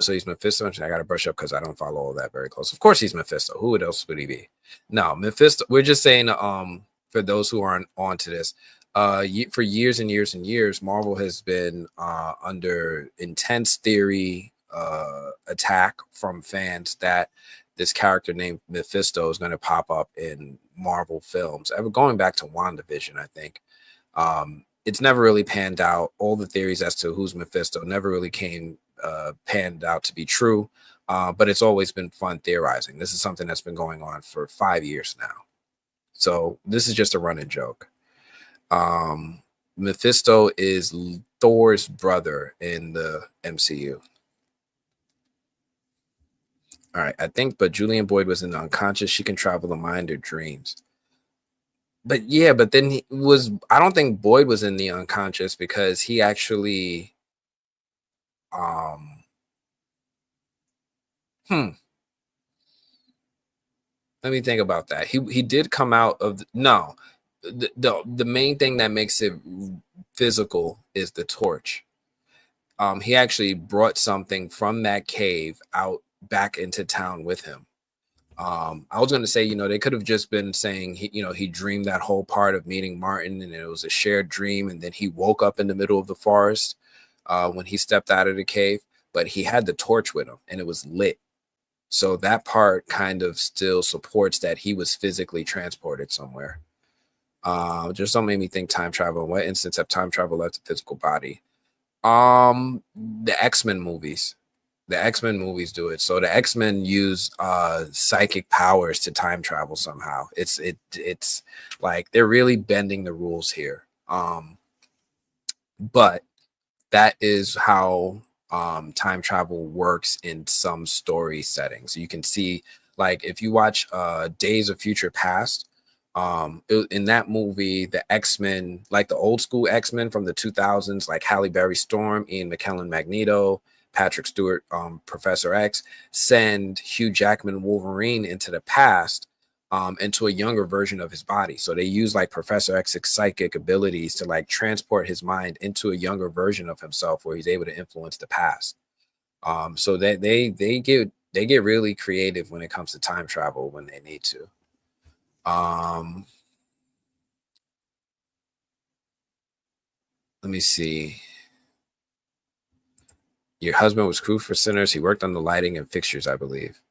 So he's Mephisto. I got to brush up because I don't follow all that very close. Of course, he's Mephisto. Who else would he be? No, Mephisto. We're just saying. For those who aren't onto this, for years and years and years, Marvel has been under intense theory attack from fans that this character named Mephisto is going to pop up in Marvel films. Going back to WandaVision, I think. It's never really panned out. All the theories as to who's Mephisto never really came panned out to be true, but it's always been fun theorizing. This is something that's been going on for 5 years now. So this is just a running joke. Mephisto is Thor's brother in the MCU. All right, I think, but Julian Boyd was in the unconscious. She can travel the mind or dreams. But yeah, but then I don't think Boyd was in the unconscious because he actually, let me think about that. He did come out of no. The main thing that makes it physical is the torch. He actually brought something from that cave out back into town with him. I was going to say, they could have just been saying he dreamed that whole part of meeting Martin, and it was a shared dream, and then he woke up in the middle of the forest when he stepped out of the cave. But he had the torch with him, and it was lit. So that part kind of still supports that he was physically transported somewhere. Just don't make me think time travel. In what instance have time travel left a physical body? The X-Men movies. The X-Men movies do it. So the X-Men use psychic powers to time travel somehow. It's like they're really bending the rules here. But that is how time travel works in some story settings. You can see, like, if you watch Days of Future Past, in that movie, the X-Men, like the old school X-Men from the 2000s, like Halle Berry Storm, Ian McKellen Magneto, Patrick Stewart Professor X, send Hugh Jackman Wolverine into the past, into a younger version of his body. So they use like Professor X's psychic abilities to like transport his mind into a younger version of himself where he's able to influence the past. So that they get really creative when it comes to time travel when they need to. Let me see. Your husband was crew for Sinners. He worked on the lighting and fixtures, I believe.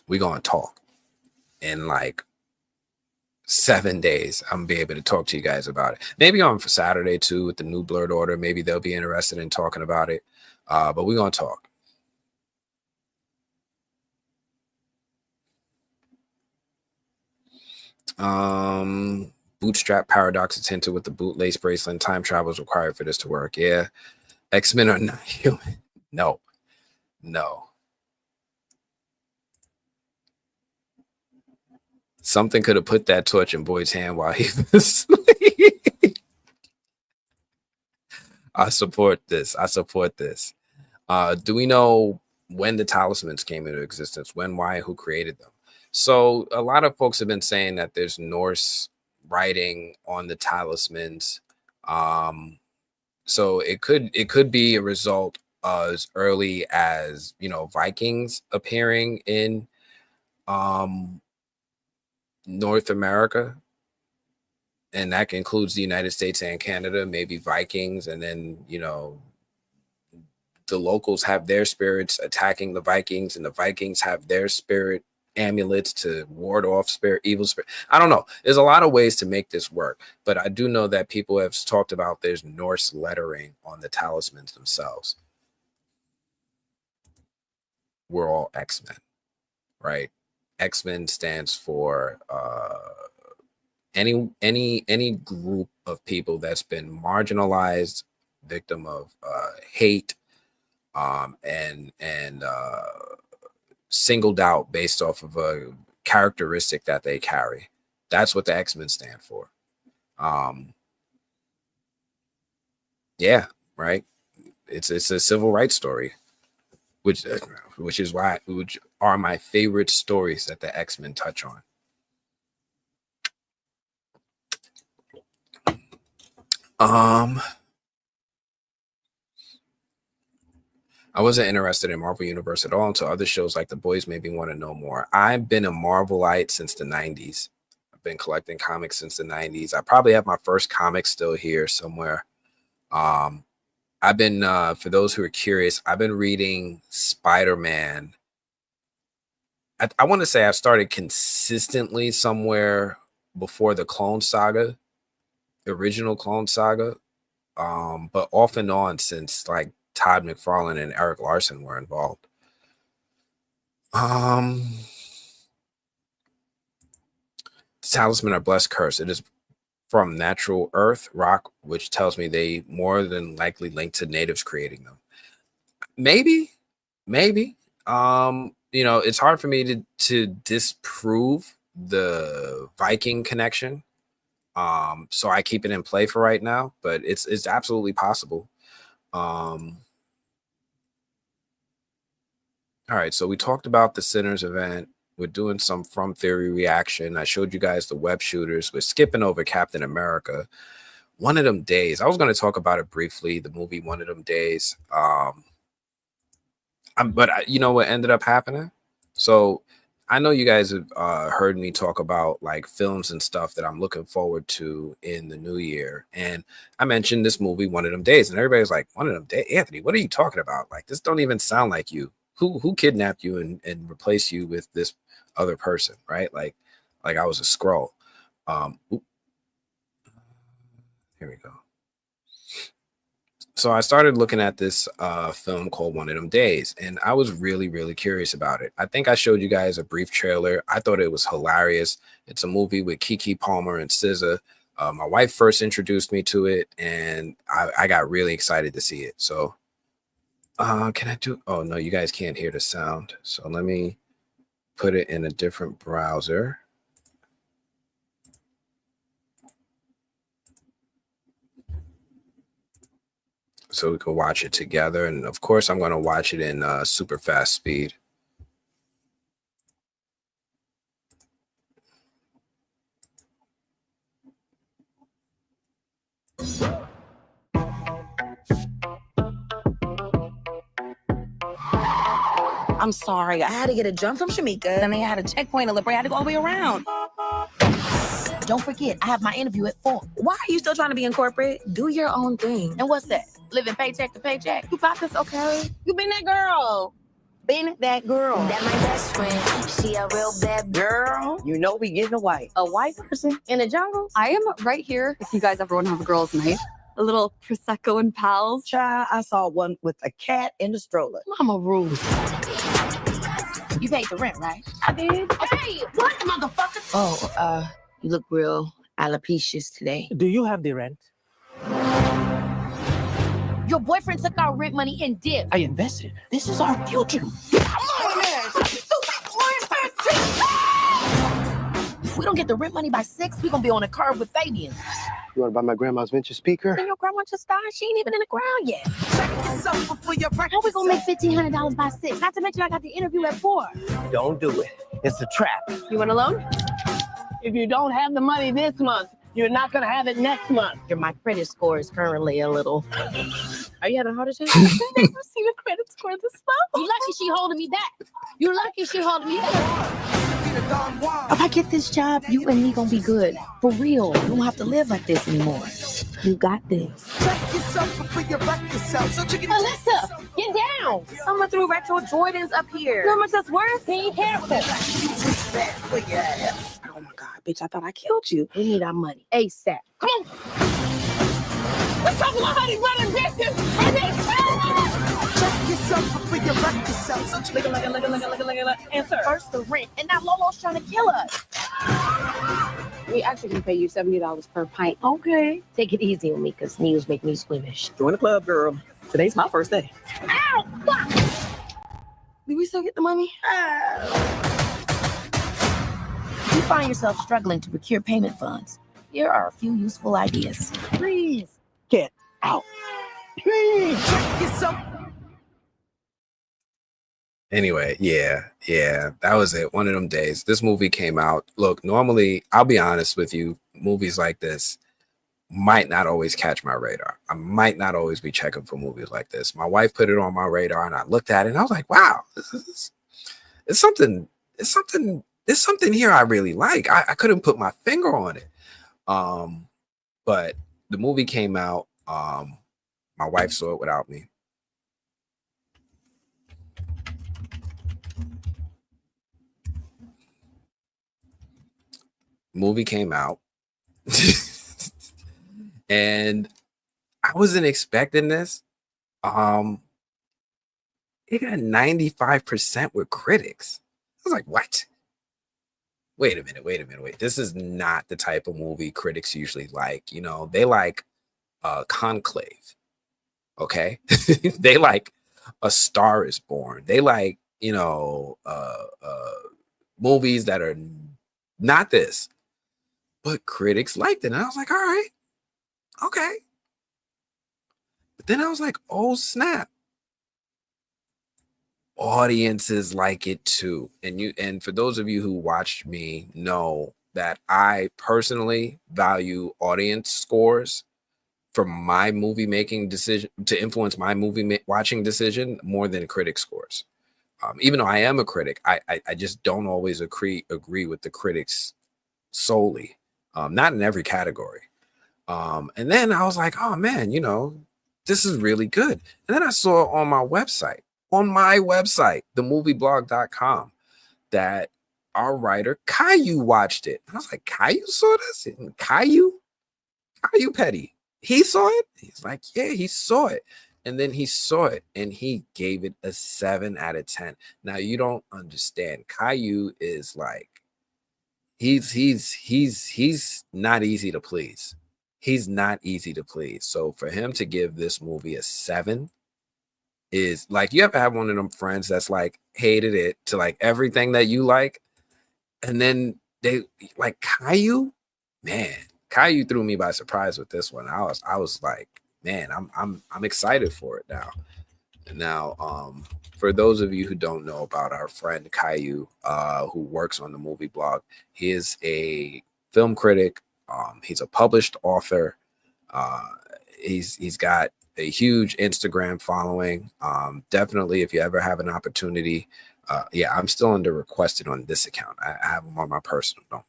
We gonna talk in like 7 days. I'm gonna be able to talk to you guys about it. Maybe on for Saturday too with the new Blurred Order. Maybe they'll be interested in talking about it. But we're gonna talk. Bootstrap paradox is hinted with the bootlace bracelet. Time travel is required for this to work. Yeah. X-Men are not human. No. Something could have put that torch in Boyd's hand while he was asleep. I support this. Do we know when the talismans came into existence? When, why, who created them? So a lot of folks have been saying that there's Norse writing on the talismans. So it could be a result as early as Vikings appearing in North America, and that includes the United States and Canada, maybe Vikings, and then the locals have their spirits attacking the Vikings, and the Vikings have their spirit amulets to ward off evil spirit. I don't know. There's a lot of ways to make this work, but I do know that people have talked about there's Norse lettering on the talismans themselves. We're all X-Men, right? X-Men stands for any group of people that's been marginalized, victim of hate, and singled out based off of a characteristic that they carry. That's what the X-Men stand for. Yeah, right. It's a civil rights story, which are my favorite stories that the X-Men touch on. I wasn't interested in Marvel Universe at all until other shows like The Boys made me want to know more. I've been a Marvelite since the 90s. I've been collecting comics since the 90s. I probably have my first comic still here somewhere. I've been, for those who are curious, I've been reading Spider-Man. I want to say I've started consistently somewhere before the Clone Saga, the original Clone Saga, but off and on since like Todd McFarlane and Eric Larson were involved. Talisman of Blessed Curse. It is from natural earth rock, which tells me they more than likely linked to natives creating them. Maybe. It's hard for me to disprove the Viking connection. So I keep it in play for right now, but it's absolutely possible. All right, so we talked about the Sinners event. We're doing some From Theory reaction. I showed you guys the web shooters. We're skipping over Captain America. One of Them Days. I was going to talk about it briefly, the movie One of Them Days. But you know what ended up happening? So I know you guys have heard me talk about like films and stuff that I'm looking forward to in the new year. And I mentioned this movie, One of Them Days, and everybody's like, One of Them Days? Anthony, what are you talking about? Like, this don't even sound like you. Who kidnapped you and replaced you with this other person, right? Like I was a Skrull. Here we go. So I started looking at this film called One of Them Days, and I was really, really curious about it. I think I showed you guys a brief trailer. I thought it was hilarious. It's a movie with Keke Palmer and SZA. My wife first introduced me to it, and I got really excited to see it. So can I do? Oh, no, you guys can't hear the sound. So let me put it in a different browser. So we can watch it together. And of course, I'm going to watch it in super fast speed. I'm sorry. I had to get a jump from Shamika, and they had a checkpoint in LaBrea. I had to go all the way around. Don't forget, I have my interview at 4. Why are you still trying to be in corporate? Do your own thing. And what's that? Living paycheck to paycheck? You got this, okay? You been that girl. Been that girl. That my best friend. She a real bad Girl, you know we getting a white. A white person in the jungle? I am right here if you guys ever want to have a girls' night. A little Prosecco and pals. Child, I saw one with a cat in the stroller. Mama rules. You paid the rent, right? I did. Hey, what, motherfucker? Oh, you look real alopecia today. Do you have the rent? Your boyfriend took our rent money and dipped. I invested. This is our future. If we don't get the rent money by 6, we're gonna be on a curve with Fabian. You want to buy my grandma's vintage speaker? And your grandma just died. She ain't even in the ground yet. How we gonna make $1,500 by 6? Not to mention I got the interview at 4. Don't do it. It's a trap. You want a loan? If you don't have the money this month, you're not going to have it next month. My credit score is currently a little. Are you having a heart attack? I've never seen a credit score this low. You lucky she holding me back. You lucky she holding me back. If I get this job, you and me gonna be good. For real. You don't have to live like this anymore. You got this. Alyssa, get down. Someone threw retro Jordans up here. You know how much that's worth? Be careful. Oh my God, bitch, I thought I killed you. We need our money. ASAP. Come on. Let's talk about how they running business. And they Answer. First the rent, and now Lolo's trying to kill us. We actually can pay you $70 per pint. Okay. take it easy on me, because news make me squeamish. Join the club, girl. Today's my first day. Ow! Fuck! Did we still get the money? If you find yourself struggling to procure payment funds, here are a few useful ideas. Please get out. Please check yourself. Anyway, yeah, that was it. One of them days. This movie came out. Look, normally, I'll be honest with you, movies like this, might not always catch my radar. I might not always be checking for movies like this. My wife put it on my radar, and I looked at it, and I was like, wow, it's something here I really like. I couldn't put my finger on it. But the movie came out. My wife saw it without me. Movie came out. And I wasn't expecting this. It got 95% with critics. I was like, what? Wait a minute. This is not the type of movie critics usually like. You know, they like Conclave. Okay. They like A Star Is Born. They like, you know, movies that are not this. But critics liked it. And I was like, all right. Okay. But then I was like, oh snap. Audiences like it too. And for those of you who watched me know that I personally value audience scores for my movie making decision, to influence my movie watching decision more than critic scores. Even though I am a critic, I just don't always agree with the critics solely. Not in every category. And then I was like, oh man, you know, this is really good. And then I saw on my website, themovieblog.com, that our writer Caillou watched it. And I was like, Caillou saw this? And Caillou Petty, he saw it? He's like, yeah, he saw it. And then he saw it and he gave it a 7 out of 10. Now you don't understand. Caillou is like, he's not easy to please. He's not easy to please. So for him to give this movie a 7 is like, you ever have one of them friends that's like hated it to like everything that you like, and then they like Caillou, man. Caillou threw me by surprise with this one. I was like, man, I'm excited for it now. Now, for those of you who don't know about our friend Caillou, who works on the movie blog, he is a film critic. He's a published author. He's got a huge Instagram following. Definitely, if you ever have an opportunity, yeah, I'm still under requested on this account. I have him on my personal. Don't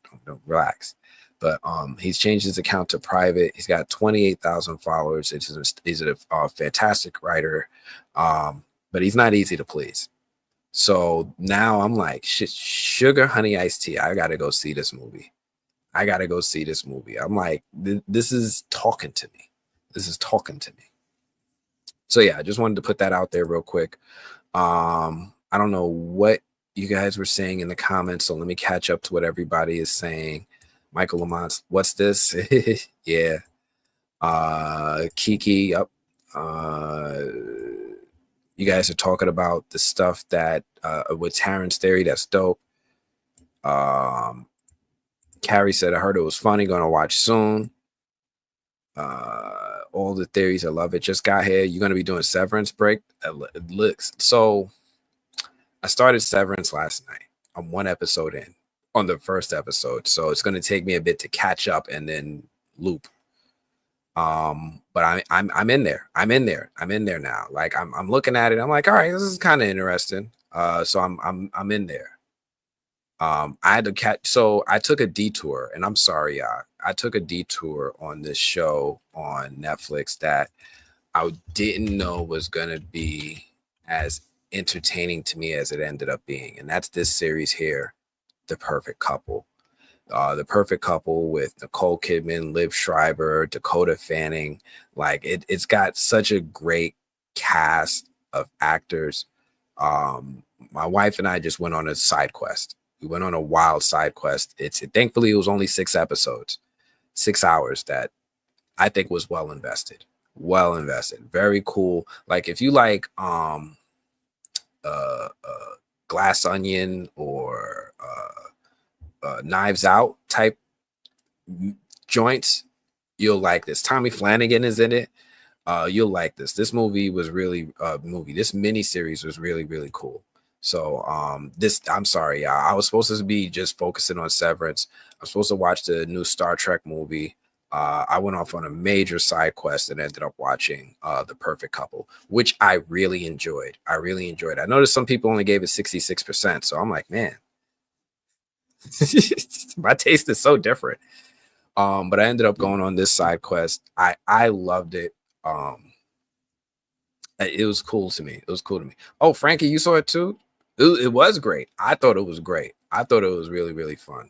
relax. But he's changed his account to private. He's got 28,000 followers. He's a fantastic writer, but he's not easy to please. So now I'm like, sugar, honey, iced tea. I got to go see this movie. I'm like, this is talking to me. So yeah, I just wanted to put that out there real quick. I don't know what you guys were saying in the comments, so let me catch up to what everybody is saying. Michael Lamont, what's this? Yeah. Kiki, up. You guys are talking about the stuff that with Terrence Theory, that's dope. Carrie said, I heard it was funny, gonna watch soon. All the theories, I love it. Just got here. You're gonna be doing Severance break. It looks so. I started Severance last night. I'm one episode in on the first episode, so it's gonna take me a bit to catch up and then loop. But I'm in there. I'm in there now. Like I'm looking at it. I'm like, all right, this is kind of interesting. So I'm in there. I had to catch, so I took a detour, and I'm sorry, y'all. I took a detour on this show on Netflix that I didn't know was gonna be as entertaining to me as it ended up being, and that's this series here, The Perfect Couple. The Perfect Couple with Nicole Kidman, Liv Schreiber, Dakota Fanning. Like it's got such a great cast of actors. My wife and I just went on a side quest. We went on a wild side quest. Thankfully it was only 6 episodes, 6 hours that I think was well invested. Very cool. Like if you like Glass Onion or Knives Out type joints, you'll like this. Tommy Flanagan is in it. You'll like this. This movie was really this miniseries was really, really cool. So I'm sorry, y'all. I was supposed to be just focusing on Severance. I'm supposed to watch the new Star Trek movie I went off on a major side quest and ended up watching The Perfect Couple, which I really enjoyed. I noticed some people only gave it 66%. So I'm like, man, my taste is so different. But I ended up going on this side quest. I loved it. It was cool to me. Oh, Frankie, you saw it too? It was great. I thought it was great. I thought it was really, really fun.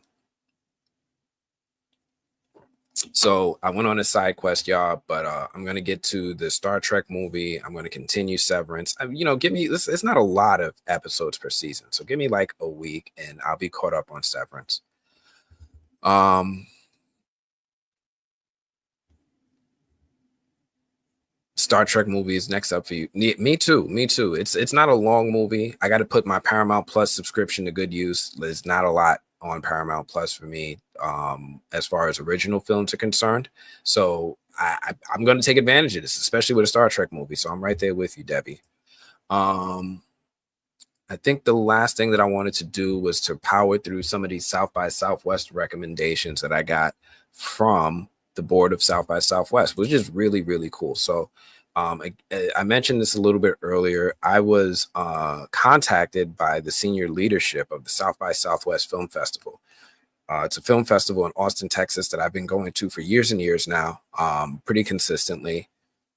So I went on a side quest, y'all, but I'm gonna get to the Star Trek movie. I'm gonna continue Severance. Give me this. It's not a lot of episodes per season, so give me like a week, and I'll be caught up on Severance. Star Trek movie is next up for you. Me too. It's not a long movie. I got to put my Paramount Plus subscription to good use. There's not a lot on Paramount Plus for me as far as original films are concerned. So I'm going to take advantage of this, especially with a Star Trek movie. So I'm right there with you, Debbie. I think the last thing that I wanted to do was to power through some of these South by Southwest recommendations that I got from the board of South by Southwest, which is really, really cool. So I mentioned this a little bit earlier. I was contacted by the senior leadership of the South by Southwest Film Festival. It's a film festival in Austin, Texas that I've been going to for years and years now, pretty consistently,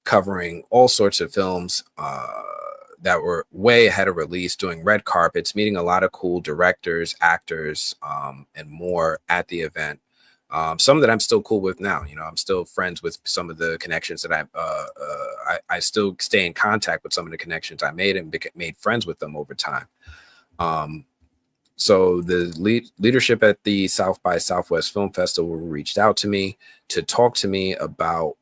covering all sorts of films that were way ahead of release, doing red carpets, meeting a lot of cool directors, actors, and more at the event. Some that I'm still cool with now. I'm still friends with some of the connections that I still stay in contact with some of the connections I made and made friends with them over time. So the leadership at the South by Southwest Film Festival reached out to me to talk to me about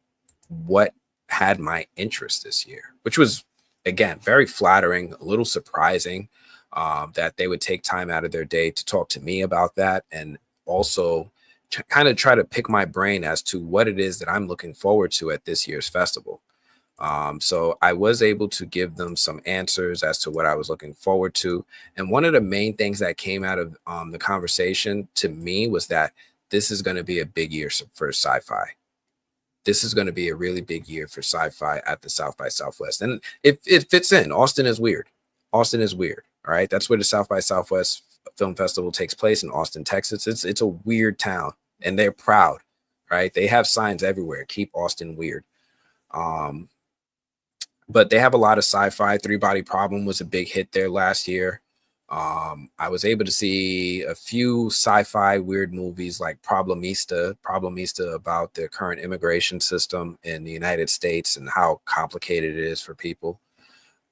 what had my interest this year, which was, again, very flattering, a little surprising that they would take time out of their day to talk to me about that, and also kind of try to pick my brain as to what it is that I'm looking forward to at this year's festival. So I was able to give them some answers as to what I was looking forward to. And one of the main things that came out of the conversation to me was that this is going to be a big year for sci-fi. This is going to be a really big year for sci-fi at the South by Southwest. And it fits in. Austin is weird. All right. That's where the South by Southwest Film Festival takes place, in Austin, Texas. It's a weird town, and they're proud, right? They have signs everywhere. Keep Austin weird. But they have a lot of sci-fi. Three Body Problem was a big hit there last year. I was able to see a few sci-fi weird movies like Problemista about the current immigration system in the United States and how complicated it is for people.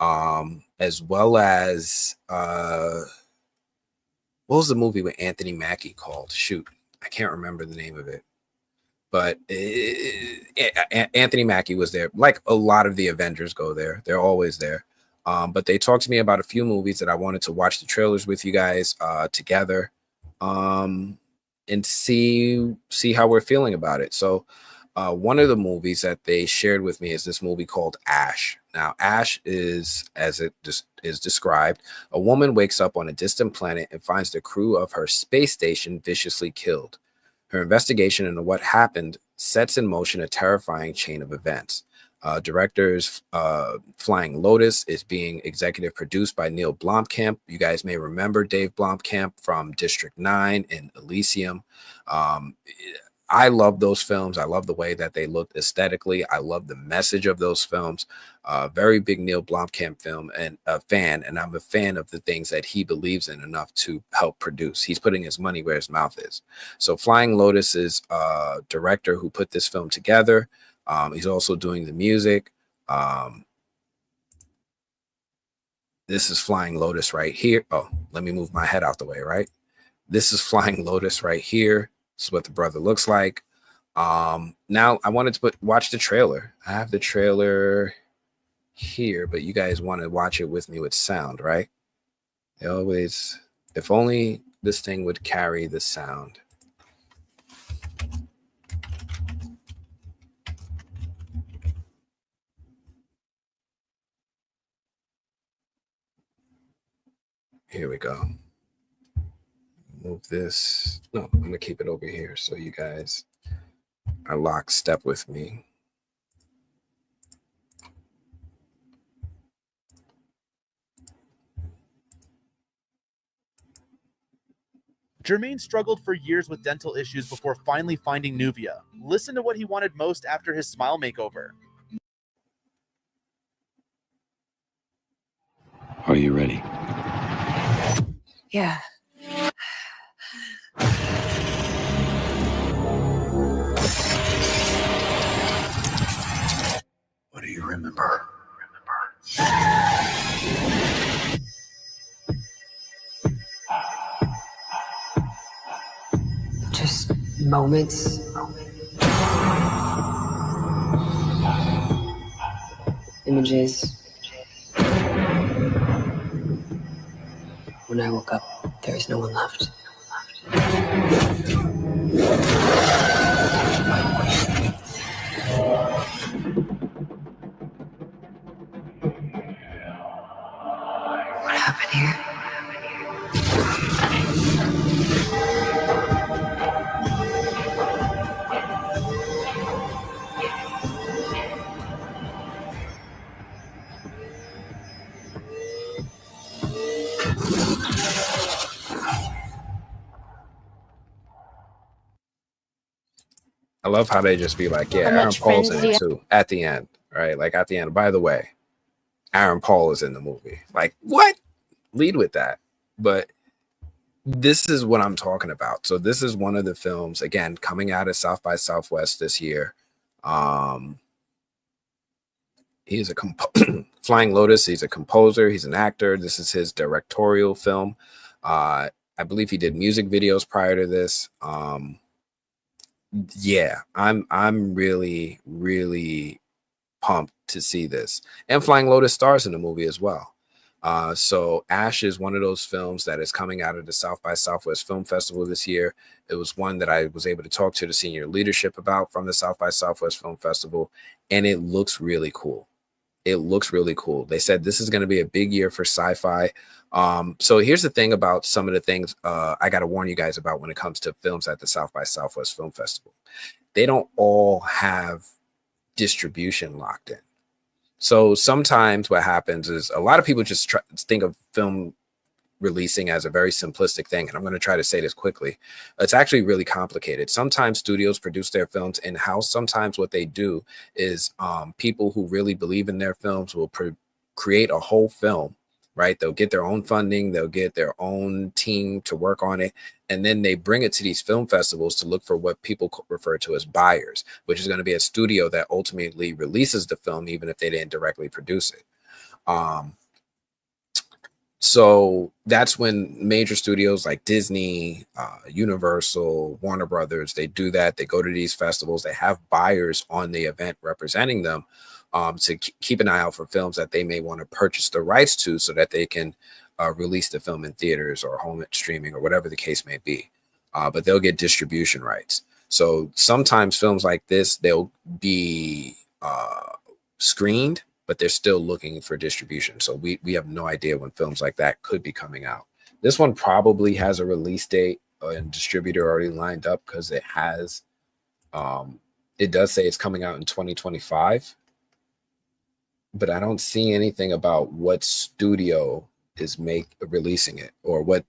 As well as what was the movie with Anthony Mackie called? Shoot, I can't remember the name of it. But Anthony Mackie was there. Like a lot of the Avengers go there. They're always there. But they talked to me about a few movies that I wanted to watch the trailers with you guys together and see how we're feeling about it. So one of the movies that they shared with me is this movie called Ash. Now, Ash is, as it is described, a woman wakes up on a distant planet and finds the crew of her space station viciously killed. Her investigation into what happened sets in motion a terrifying chain of events. Director's Flying Lotus is being executive produced by Neil Blomkamp. You guys may remember Dave Blomkamp from District 9 and Elysium. I love those films. I love the way that they looked aesthetically. I love the message of those films. Very big Neil Blomkamp film and a fan, and I'm a fan of the things that he believes in enough to help produce. He's putting his money where his mouth is. So Flying Lotus is a director who put this film together. He's also doing the music. This is Flying Lotus right here. Oh, let me move my head out the way, right? This is Flying Lotus right here. This is what the brother looks like. Now I wanted to watch the trailer. I have the trailer here, but you guys want to watch it with me with sound, right? They always, if only this thing would carry the sound. Here we go. Move this. No, I'm gonna keep it over here so you guys are lockstep with me. Jermaine struggled for years with dental issues before finally finding Nuvia. Listen to what he wanted most after his smile makeover. Are you ready? Yeah. What do you remember? Just moments. Images. When I woke up, there was no one left. What happened here? I love how they just be like, yeah, How Aaron much Paul's friends in do it too at the end, right? Like at the end, by the way, Aaron Paul is in the movie. Like, what? Lead with that. But this is what I'm talking about. So this is one of the films, again, coming out of South by Southwest this year. He's a Flying Lotus. He's a composer. He's an actor. This is his directorial film. I believe he did music videos prior to this. Yeah, I'm really, really pumped to see this. And Flying Lotus stars in the movie as well. So Ash is one of those films that is coming out of the South by Southwest Film Festival this year. It was one that I was able to talk to the senior leadership about from the South by Southwest Film Festival, and it looks really cool. It looks really cool. They said this is going to be a big year for sci-fi. So here's the thing about some of the things I got to warn you guys about when it comes to films at the South by Southwest Film Festival. They don't all have distribution locked in. So sometimes what happens is a lot of people just think of film releasing as a very simplistic thing. And I'm going to try to say this quickly. It's actually really complicated. Sometimes studios produce their films in-house. Sometimes what they do is people who really believe in their films will create a whole film, right? They'll get their own funding. They'll get their own team to work on it. And then they bring it to these film festivals to look for what people refer to as buyers, which is going to be a studio that ultimately releases the film, even if they didn't directly produce it. So that's when major studios like Disney, Universal, Warner Brothers, they do that. They go to these festivals. They have buyers on the event representing them to keep an eye out for films that they may want to purchase the rights to so that they can release the film in theaters or home streaming or whatever the case may be. But they'll get distribution rights. So sometimes films like this, they'll be screened, but they're still looking for distribution. So we have no idea when films like that could be coming out. This one probably has a release date and distributor already lined up because it has, it does say it's coming out in 2025, but I don't see anything about what studio is releasing it or what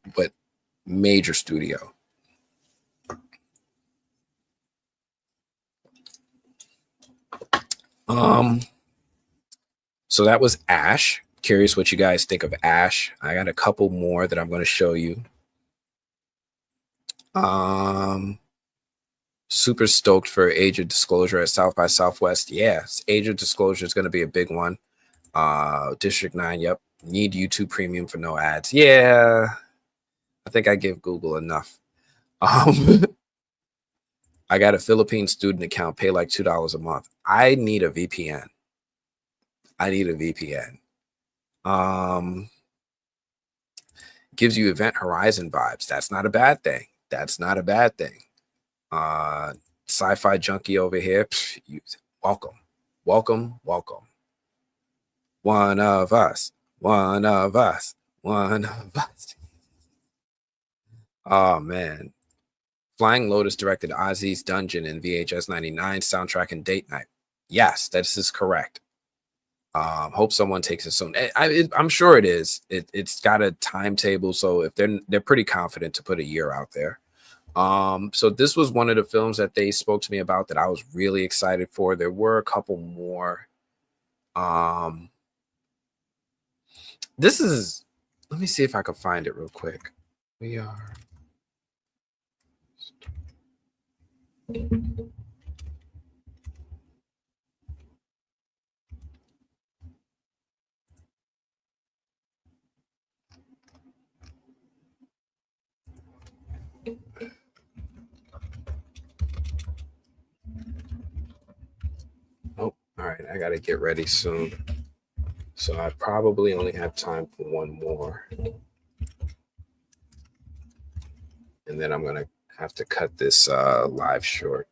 major studio. So that was Ash. Curious what you guys think of Ash. I got a couple more that I'm going to show you. Super stoked for Age of Disclosure at South by Southwest. Yes, Age of Disclosure is going to be a big one. District 9, yep. Need YouTube Premium for no ads. Yeah, I think I give Google enough. I got a Philippine student account, pay like $2 a month. I need a VPN. Gives you Event Horizon vibes. That's not a bad thing. Sci-fi junkie over here. Welcome. One of us. Oh man. Flying Lotus directed Ozzy's Dungeon in VHS 99 soundtrack and date night. Yes, this is correct. Hope someone takes it soon. I'm sure it is. It's got a timetable, so if they're pretty confident to put a year out there. So this was one of the films that they spoke to me about that I was really excited for. There were a couple more. This is, let me see if I can find it real quick. We are. Oh, all right. I got to get ready soon. So I probably only have time for one more. And then I'm going to have to cut this live short.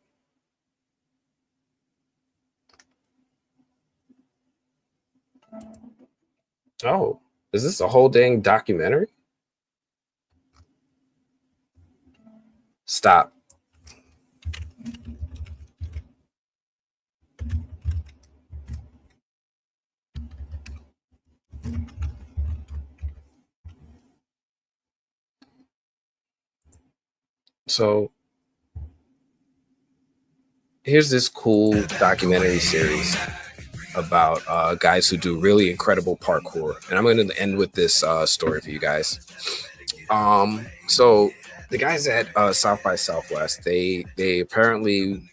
Oh, is this a whole dang documentary? Stop. So here's this cool documentary series about guys who do really incredible parkour. And I'm going to end with this story for you guys. So the guys at South by Southwest, they apparently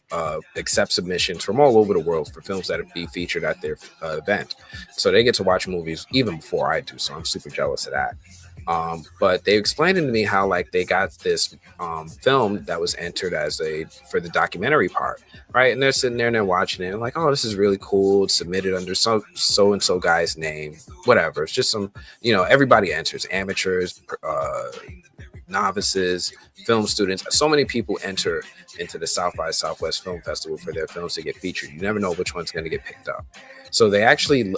accept submissions from all over the world for films that be featured at their event. So they get to watch movies even before I do. So I'm super jealous of that. But they explained to me how like they got this film that was entered as for the documentary part, right? And they're sitting there and they're watching it and like, oh, this is really cool. It's submitted under so and so guy's name, whatever. It's just some, everybody enters, amateurs, novices, film students. So many people enter into the South by Southwest Film Festival for their films to get featured. You never know which one's going to get picked up. So they actually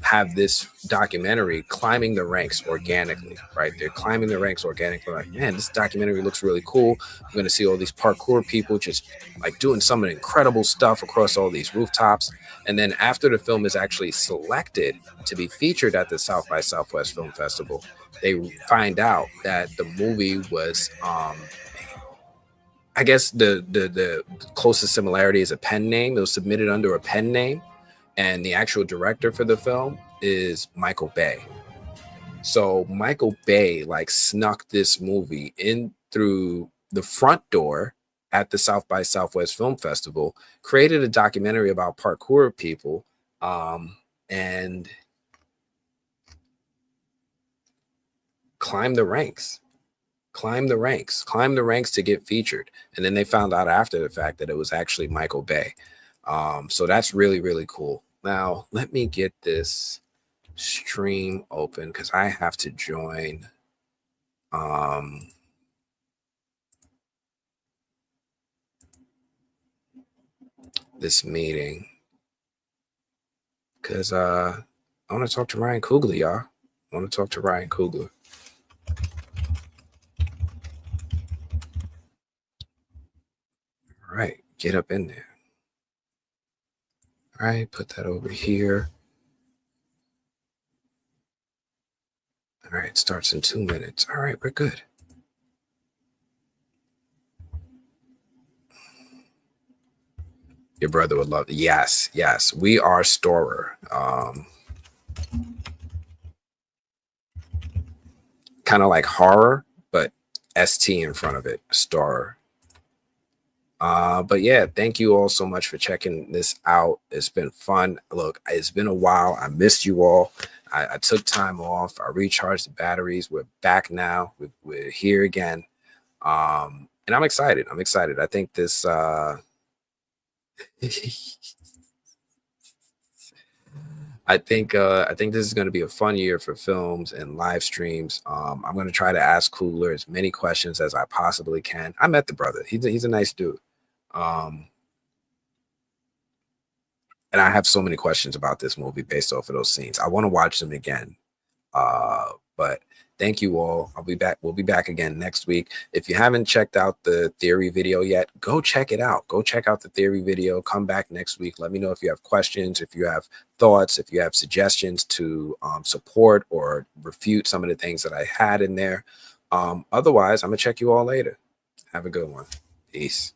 have this documentary climbing the ranks organically, right? They're climbing the ranks organically. Like, man, this documentary looks really cool. I'm going to see all these parkour people just like doing some incredible stuff across all these rooftops. And then after the film is actually selected to be featured at the South by Southwest Film Festival, they find out that the movie was, I guess the closest similarity is a pen name. It was submitted under a pen name. And the actual director for the film is Michael Bay. So Michael Bay like snuck this movie in through the front door at the South by Southwest Film Festival, created a documentary about parkour people, and climbed the ranks to get featured. And then they found out after the fact that it was actually Michael Bay. So that's really, really cool. Now, let me get this stream open because I have to join this meeting because I want to talk to Ryan Coogler, y'all. I want to talk to Ryan Coogler. All right, get up in there. All right, put that over here. All right, starts in 2 minutes. All right, we're good. Your brother would love it. Yes, we are Storer. Kind of like horror, but ST in front of it, Storer. But yeah, thank you all so much for checking this out. It's been fun. Look, it's been a while. I missed you all. I took time off. I recharged the batteries. We're back now. We're here again. And I'm excited. I think this I think this is going to be a fun year for films and live streams. I'm going to try to ask Coogler as many questions as I possibly can. I met the brother. He's a nice dude. And I have so many questions about this movie based off of those scenes. I want to watch them again. But Thank you all. I'll be back. We'll be back again next week. If you haven't checked out the theory video yet, go check it out. Go check out the theory video. Come back next week. Let me know if you have questions, if you have thoughts, if you have suggestions to support or refute some of the things that I had in there. Otherwise, I'm going to check you all later. Have a good one. Peace.